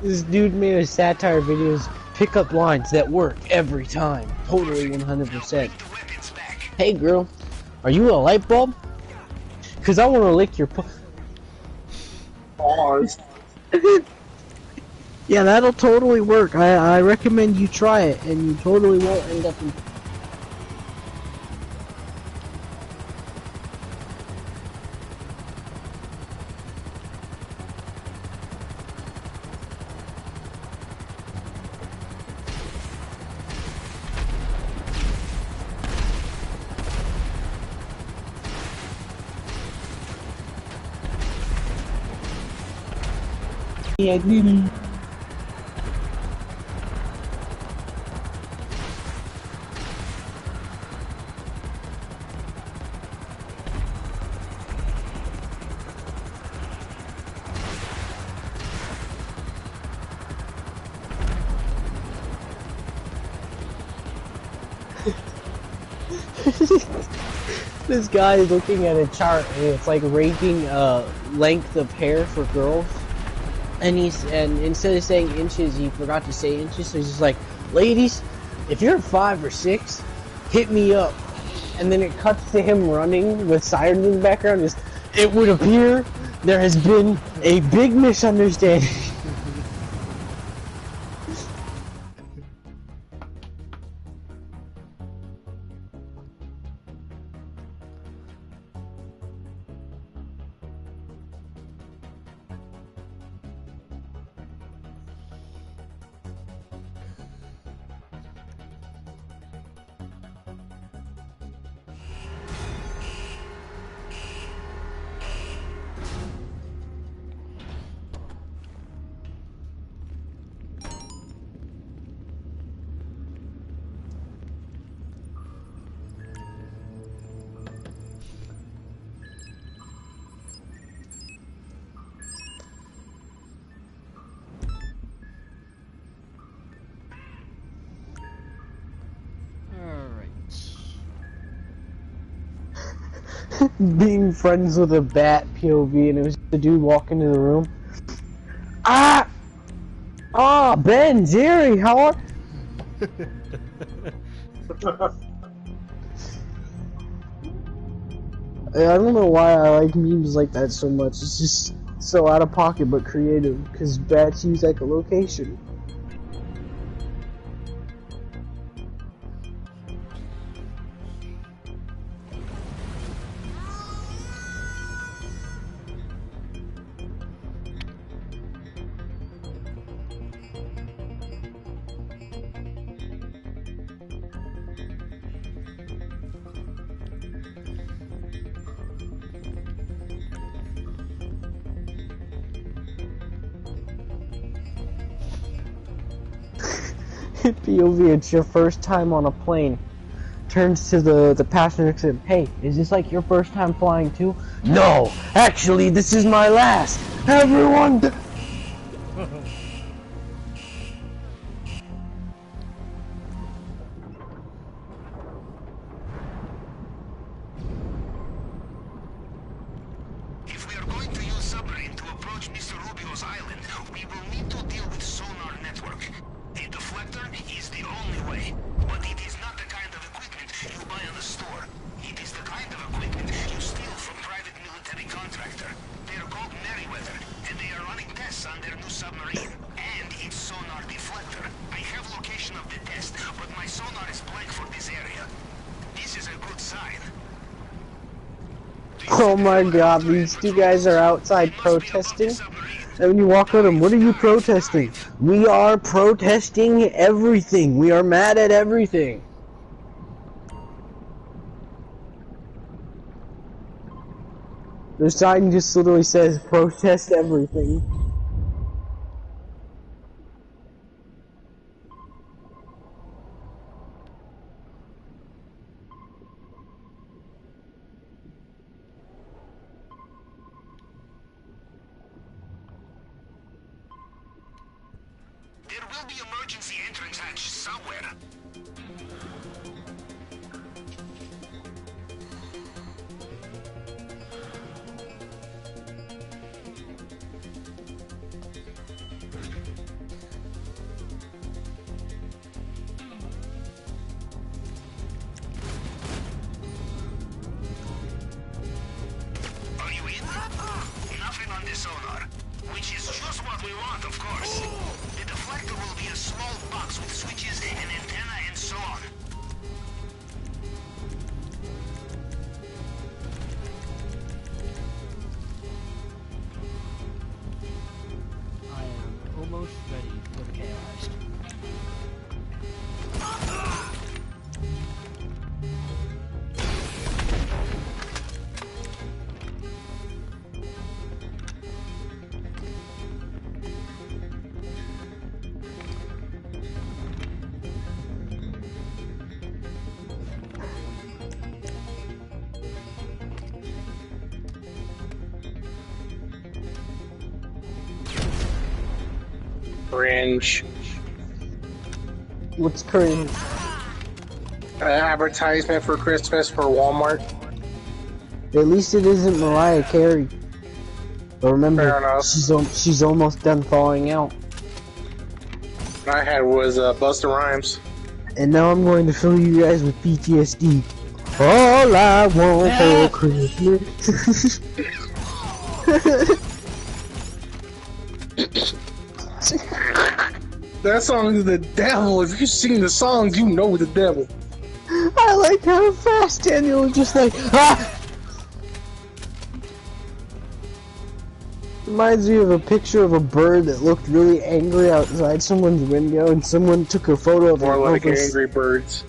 This dude made a satire videos, pickup lines that work every time. Totally 100%. Hey girl, are you a light bulb? Cause I wanna lick your Pause. Yeah, that'll totally work. I recommend you try it, and you totally won't end up in... Yeah, This guy is looking at a chart and it's like ranking length of hair for girls, and instead of saying inches, he forgot to say inches, so he's just like, ladies, if you're 5 or 6, hit me up. And then it cuts to him running with sirens in the background. It would appear there has been a big misunderstanding. Being friends with a bat POV, and it was the dude walking into the room. Ah! Ah, Ben, Jerry, how are... I don't know why I like memes like that so much. It's just so out of pocket but creative, because bats use echolocation. POV, it's your first time on a plane. Turns to the passenger and says, hey, is this like your first time flying too? No! Actually, this is my last! Everyone! If we are going to use submarine to approach Mr. Rubio's island, we will need to deal with sonar network. A deflector is the only way, but it is not the kind of equipment you buy in the store. It is the kind of equipment you steal from private military contractor. They are called Merryweather, and they are running tests on their new submarine. And its sonar Oh my god, these two guys are outside protesting. And when you walk at them, what are you protesting? We are protesting everything. We are mad at everything. The sign just literally says, protest everything. There will be emergency entrance hatch somewhere. Are you in? Nothing on this sonar, which is just what we want, of course. The deflector will be a small box with switches and antenna and so on. I am almost ready for the chaos. Cringe. What's cringe? Advertisement for Christmas for Walmart. At least it isn't Mariah Carey. But Fair remember, enough. she's almost done thawing out. What I had was Busta Rhymes. And now I'm going to fill you guys with PTSD. All I want for Christmas. That song is the devil. If you sing the songs, you know the devil. I like how fast Daniel was just like, ah! Reminds me of a picture of a bird that looked really angry outside someone's window, and someone took a photo of More it. like Angry Birds.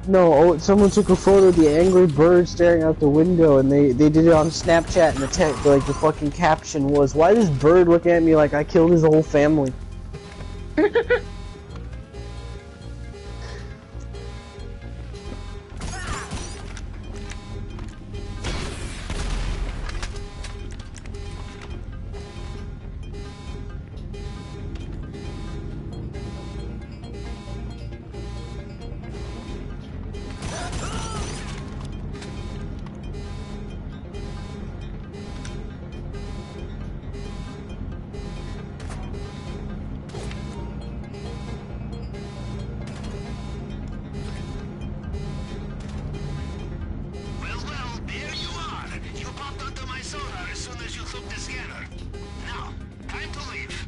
No, someone took a photo of the angry bird staring out the window, and they did it on Snapchat, and like the fucking caption was, "Why does bird look at me like I killed his whole family?" Well, there you are. You popped onto my sonar as soon as you took the scanner. Now, time to leave.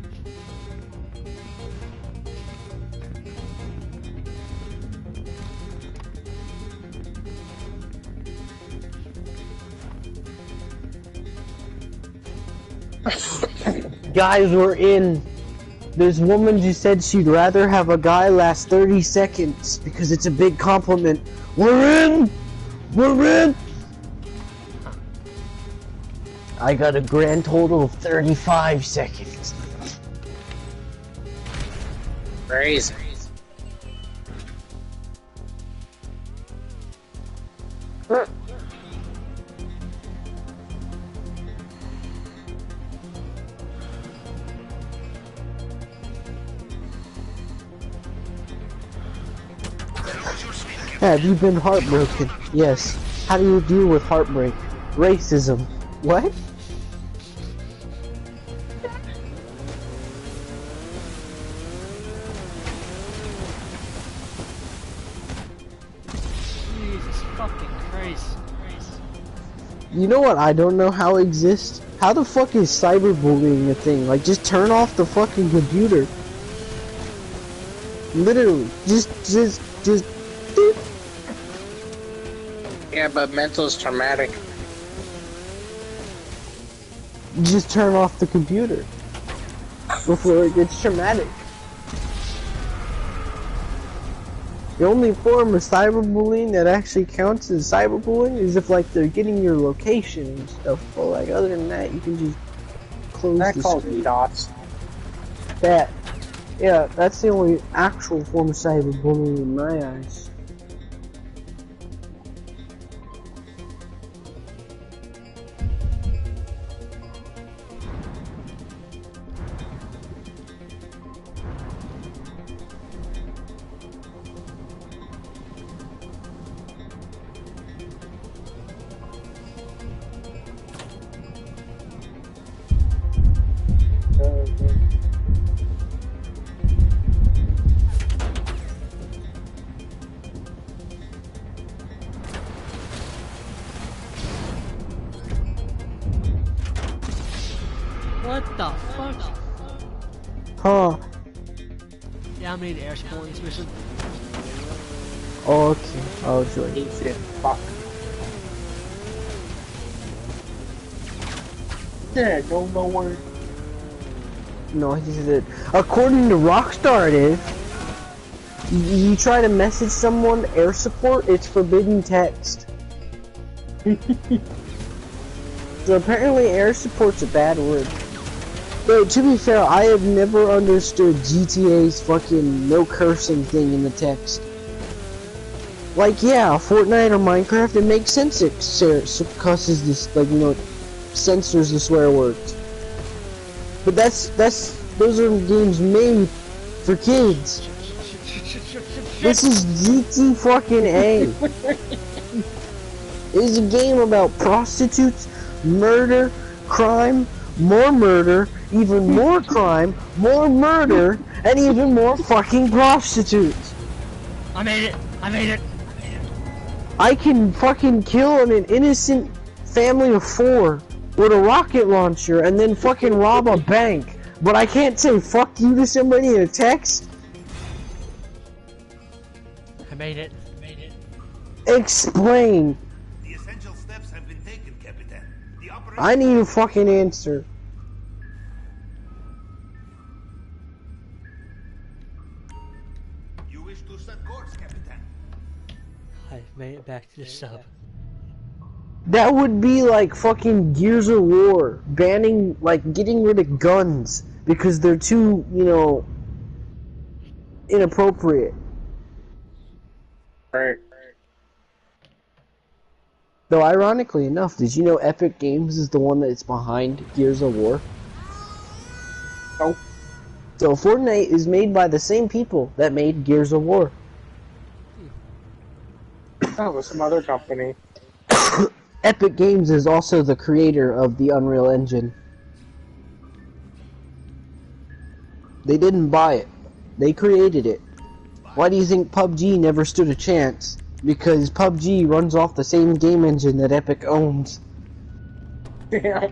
Guys, we're in. This woman just said she'd rather have a guy last 30 seconds because it's a big compliment. We're in! We're in! I got a grand total of 35 seconds. Crazy. Have you been heartbroken? Yes. How do you deal with heartbreak? Racism. What? Jesus fucking Christ. You know what I don't know how exists? How the fuck is cyberbullying a thing? Like, just turn off the fucking computer. Literally. Just. Yeah, but mental is traumatic. just turn off the computer before it gets traumatic. The only form of cyberbullying that actually counts as cyberbullying is if like they're getting your location and stuff. But like other than that, you can just close the screen. dots. That, yeah, that's the only actual form of cyberbullying in my eyes. What the fuck? Huh. Yeah, I made air support in this mission. Oh, okay. Oh, joy. Easy. Fuck. Yeah, go nowhere. No, he did. According to Rockstar, it is. You try to message someone air support, it's forbidden text. So apparently air support's a bad word. But to be fair, I have never understood GTA's fucking no cursing thing in the text. Like, yeah, Fortnite or Minecraft, it makes sense it causes this, like, you know, censors the swear words. But those are games made for kids. This is GT fucking A. It is a game about prostitutes, murder, crime, more murder, even more crime, more murder, and even more fucking prostitutes. I made it! I made it! I can fucking kill an innocent family of 4 with a rocket launcher and then fucking rob a bank. But I can't say fuck you to somebody in a text? I made it. I made it. Explain. The essential steps have been taken, Captain. The operation... I need a fucking answer. You wish to set course, Captain. I made it back to the sub. That would be like fucking Gears of War, banning, like, getting rid of guns because they're too, you know, inappropriate. Right. Though ironically enough, did you know Epic Games is the one that's behind Gears of War? Nope. So Fortnite is made by the same people that made Gears of War. Oh, it was some other company. Epic Games is also the creator of the Unreal Engine. They didn't buy it. They created it. Why do you think PUBG never stood a chance? Because PUBG runs off the same game engine that Epic owns. Yeah.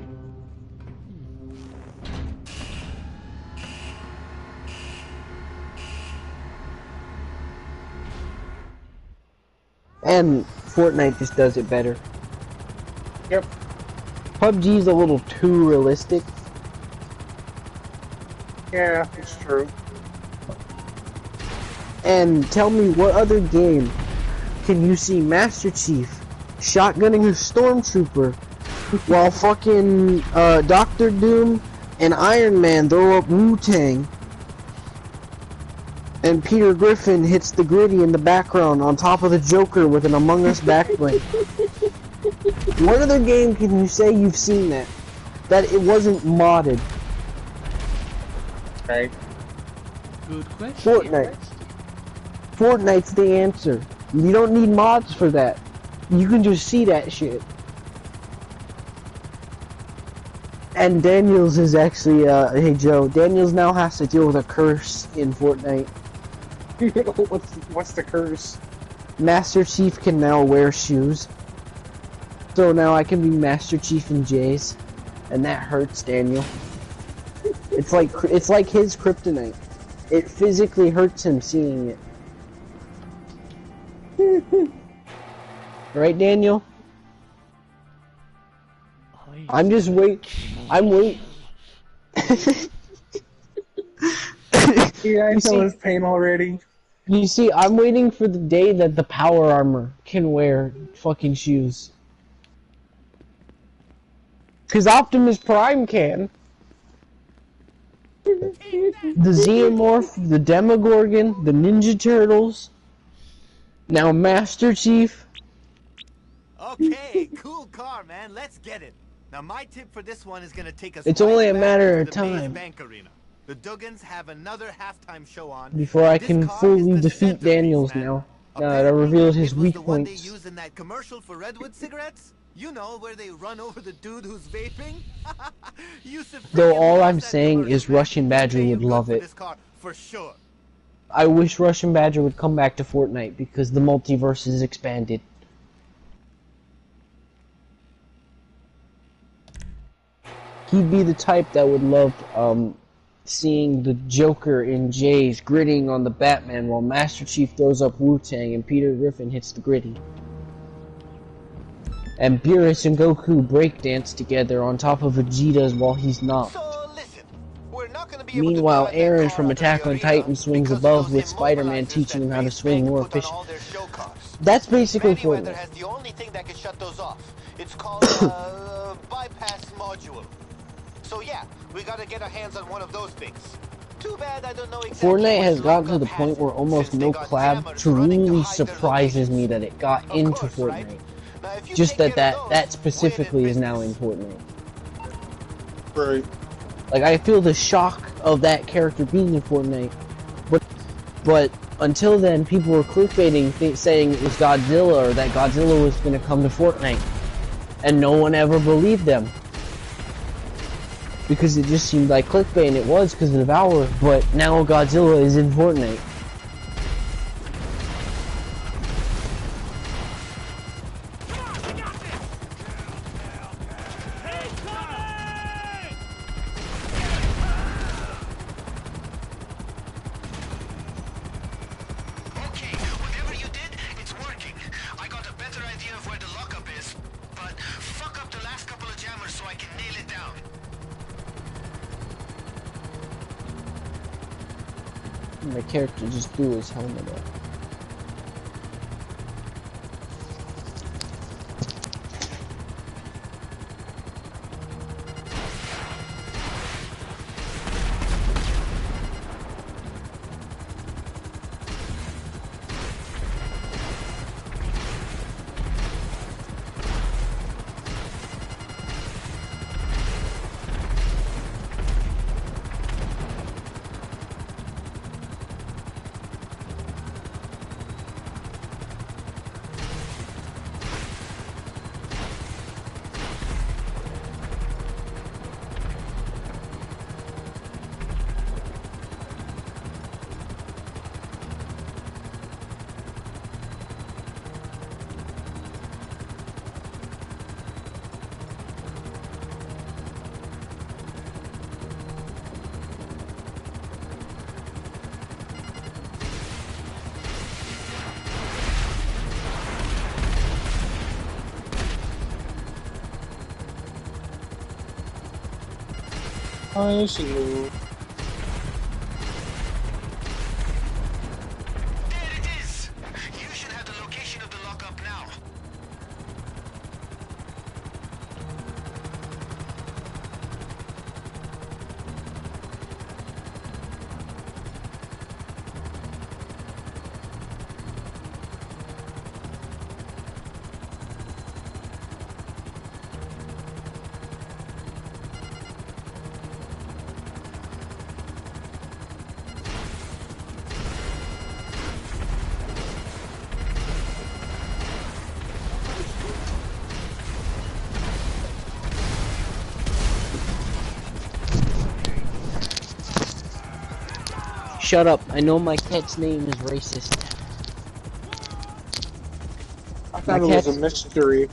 And Fortnite just does it better. Yep. PUBG's a little too realistic. Yeah, it's true. And tell me, what other game can you see Master Chief shotgunning a stormtrooper while fucking Dr. Doom and Iron Man throw up Wu-Tang and Peter Griffin hits the gritty in the background on top of the Joker with an Among Us backbling? What other game can you say you've seen that? That it wasn't modded? Right. Good question. Fortnite. Fortnite's the answer. You don't need mods for that. You can just see that shit. And Daniels is actually, hey Joe, Daniels now has to deal with a curse in Fortnite. What's the curse? Master Chief can now wear shoes. So now I can be Master Chief in J's. And that hurts Daniel. It's like his kryptonite. It physically hurts him seeing it. Right, Daniel? I'm just waiting. I'm wait. Yeah, I feel his pain already. You see, I'm waiting for the day that the power armor can wear fucking shoes. Cause Optimus Prime can. The Xenomorph, the Demogorgon, the Ninja Turtles. Now Master Chief. Okay, cool car, man. Let's get it. Now my tip for this one is gonna take us. It's right only a back matter to of the time Maze Bank Arena. The Duggans have another halftime show on before I can fully defeat Daniels now. Now that I revealed his weak It was the one they points. used in that commercial for Redwood cigarettes. You know, where they run over the dude who's vaping. Though all I'm saying is Russian Badger would love it. This car for sure. I wish Russian Badger would come back to Fortnite because the multiverse is expanded. He'd be the type that would love seeing the Joker in Jay's gritting on the Batman while Master Chief throws up Wu-Tang and Peter Griffin hits the gritty. And Beerus and Goku breakdance together on top of Vegeta's while he's not. So listen, we're not gonna be Meanwhile, Aaron from Attack on Titan swings above with Spider-Man teaching him how to swing more efficiently. That's basically Fortnite. Has the only thing that can shut those off. It's called bypass module. So yeah, we gotta get our hands on one of those things. Too bad I don't know exactly. Fortnite has gotten to the point where almost no collab truly surprises me that it got into Fortnite. Just that specifically is now in Fortnite. Right. Like, I feel the shock of that character being in Fortnite, but until then, people were clickbaiting, saying it was Godzilla, or that Godzilla was going to come to Fortnite, and no one ever believed them. Because it just seemed like clickbait, and it was because of Devour, but now Godzilla is in Fortnite. My character just threw his helmet up. I see you. There it is! You should have the location of the lockup now. Shut up, I know my cat's name is racist. I thought it was a mystery.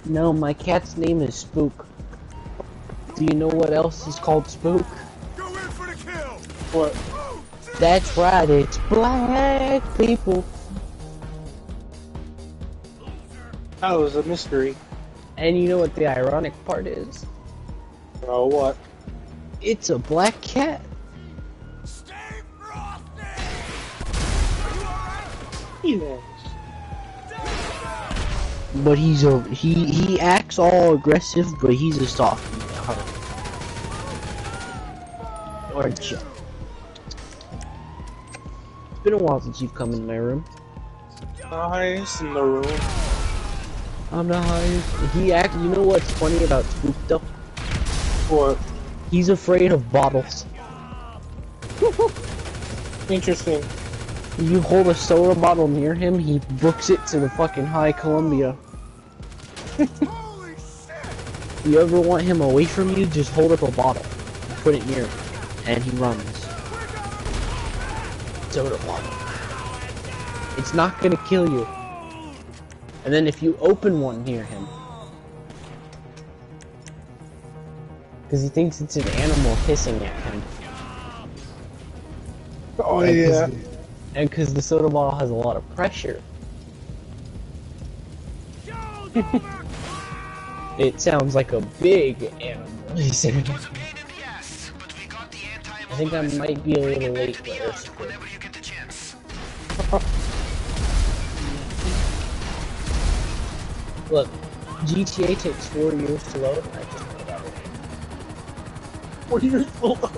No, my cat's name is Spook. Do you know what else is called Spook? Go in for the kill. What? That's right, it's black people. That was a mystery. And you know what the ironic part is? Oh, what? It's a black cat. Stay frosty! Yes. But he acts all aggressive, but he's a softie. Aren't you? It's been a while since you've come in my room. Nice in the room. I'm the highest. You know what's funny about Spook though? What? He's afraid of bottles. Interesting. You hold a soda bottle near him, he books it to the fucking High Columbia. Holy shit! You ever want him away from you, just hold up a bottle. Put it near him. And he runs. Soda bottle. It's not gonna kill you. And then if you open one near him, because he thinks it's an animal hissing at him. Oh, yeah. And because the soda bottle has a lot of pressure. It sounds like a big animal. He said. I think I might be a little late for this. Look, GTA takes 4 years to load. I just know that. 4 years old.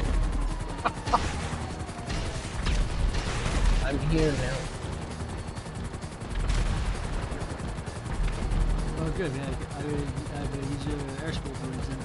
I'm here now. Oh, good, man. I use your air school for reason.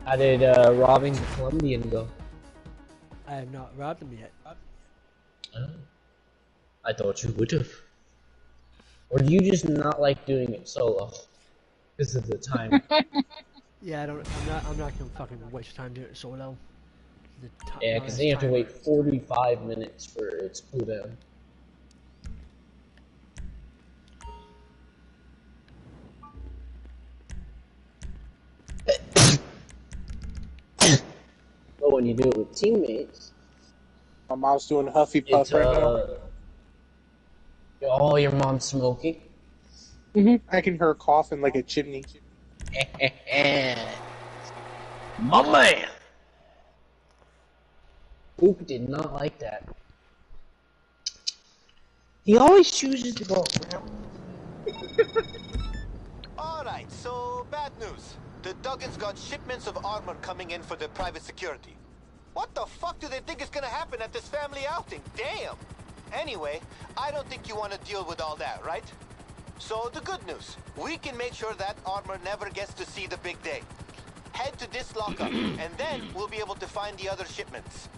How did robbing the Colombian go? I have not robbed them yet. I thought you would have. Or do you just not like doing it solo? Because of the time. Yeah, I'm not gonna fucking waste time doing it solo. Yeah, because then you have to wait 45 minutes for its cooldown. But when you do it with teammates, My mom's doing Huffy Puff right now. Oh, your mom's smoking? I can hear her coughing like a chimney. My man! Oop did not like that. He always chooses to go around. Alright, so bad news. The Duggins got shipments of armor coming in for their private security. What the fuck do they think is gonna happen at this family outing? Damn! Anyway, I don't think you want to deal with all that, right? So the good news, we can make sure that armor never gets to see the big day. Head to this lockup, and then we'll be able to find the other shipments.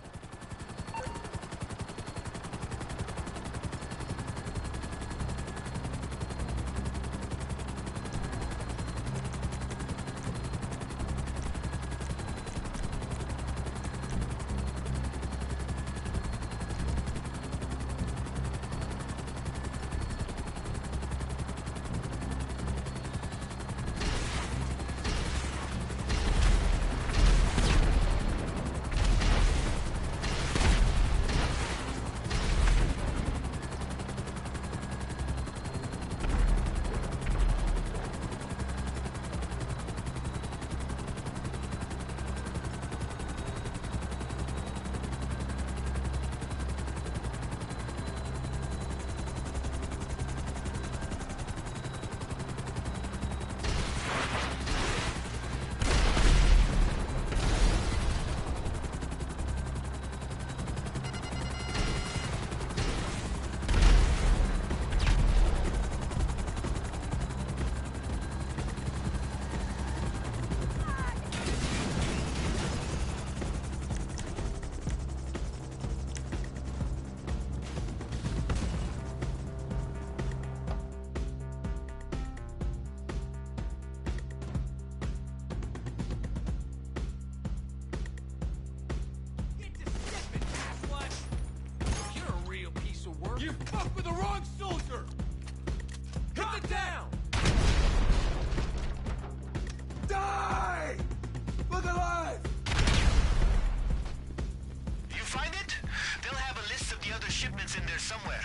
there somewhere.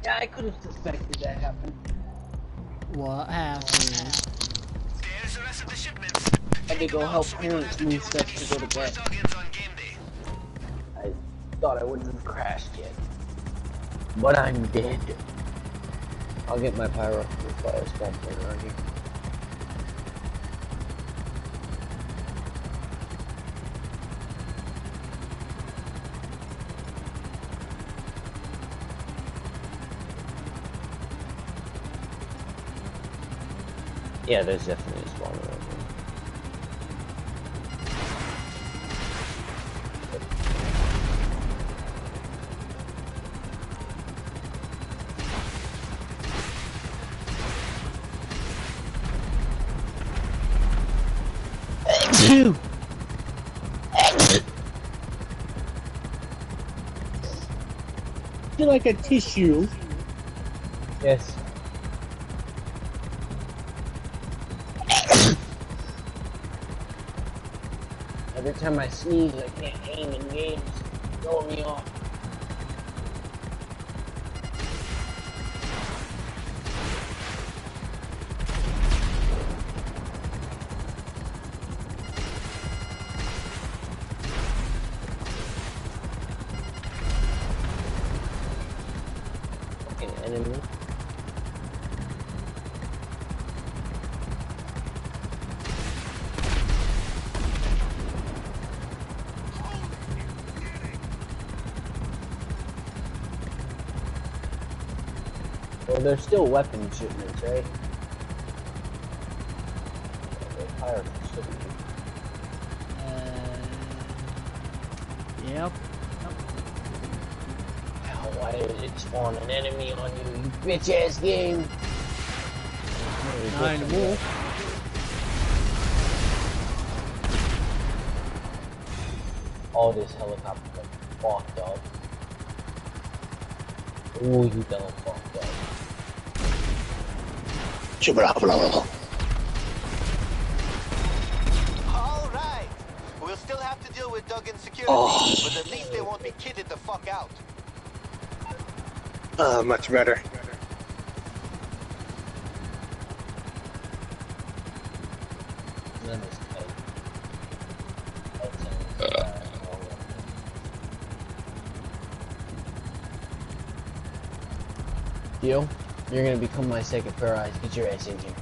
Yeah, I could have suspected that happened. What happened? There's the rest of the shipments. I had to go help parents move stuff to go to bed. On game day. I thought I wouldn't have crashed yet. But I'm dead. I'll get my pyro before I stop playing around here. Yeah, there's definitely a spawner over there. Feel like a tissue. Yes. Every time I sneeze, I can't aim in games. It's throwing me off. Fucking enemy. Well, there's still weapon shipments, right? Pirates should be. Yep. Hell, why did it spawn an enemy on you, you bitch-ass game? Not anymore. All this helicopter got fucked up. Ooh, you done fucked up. All right. We'll still have to deal with Duggan security, but at least they won't be kitted the fuck out. Much better. None is tight. Deal? You're gonna become my second pair of eyes. Get your ass in here.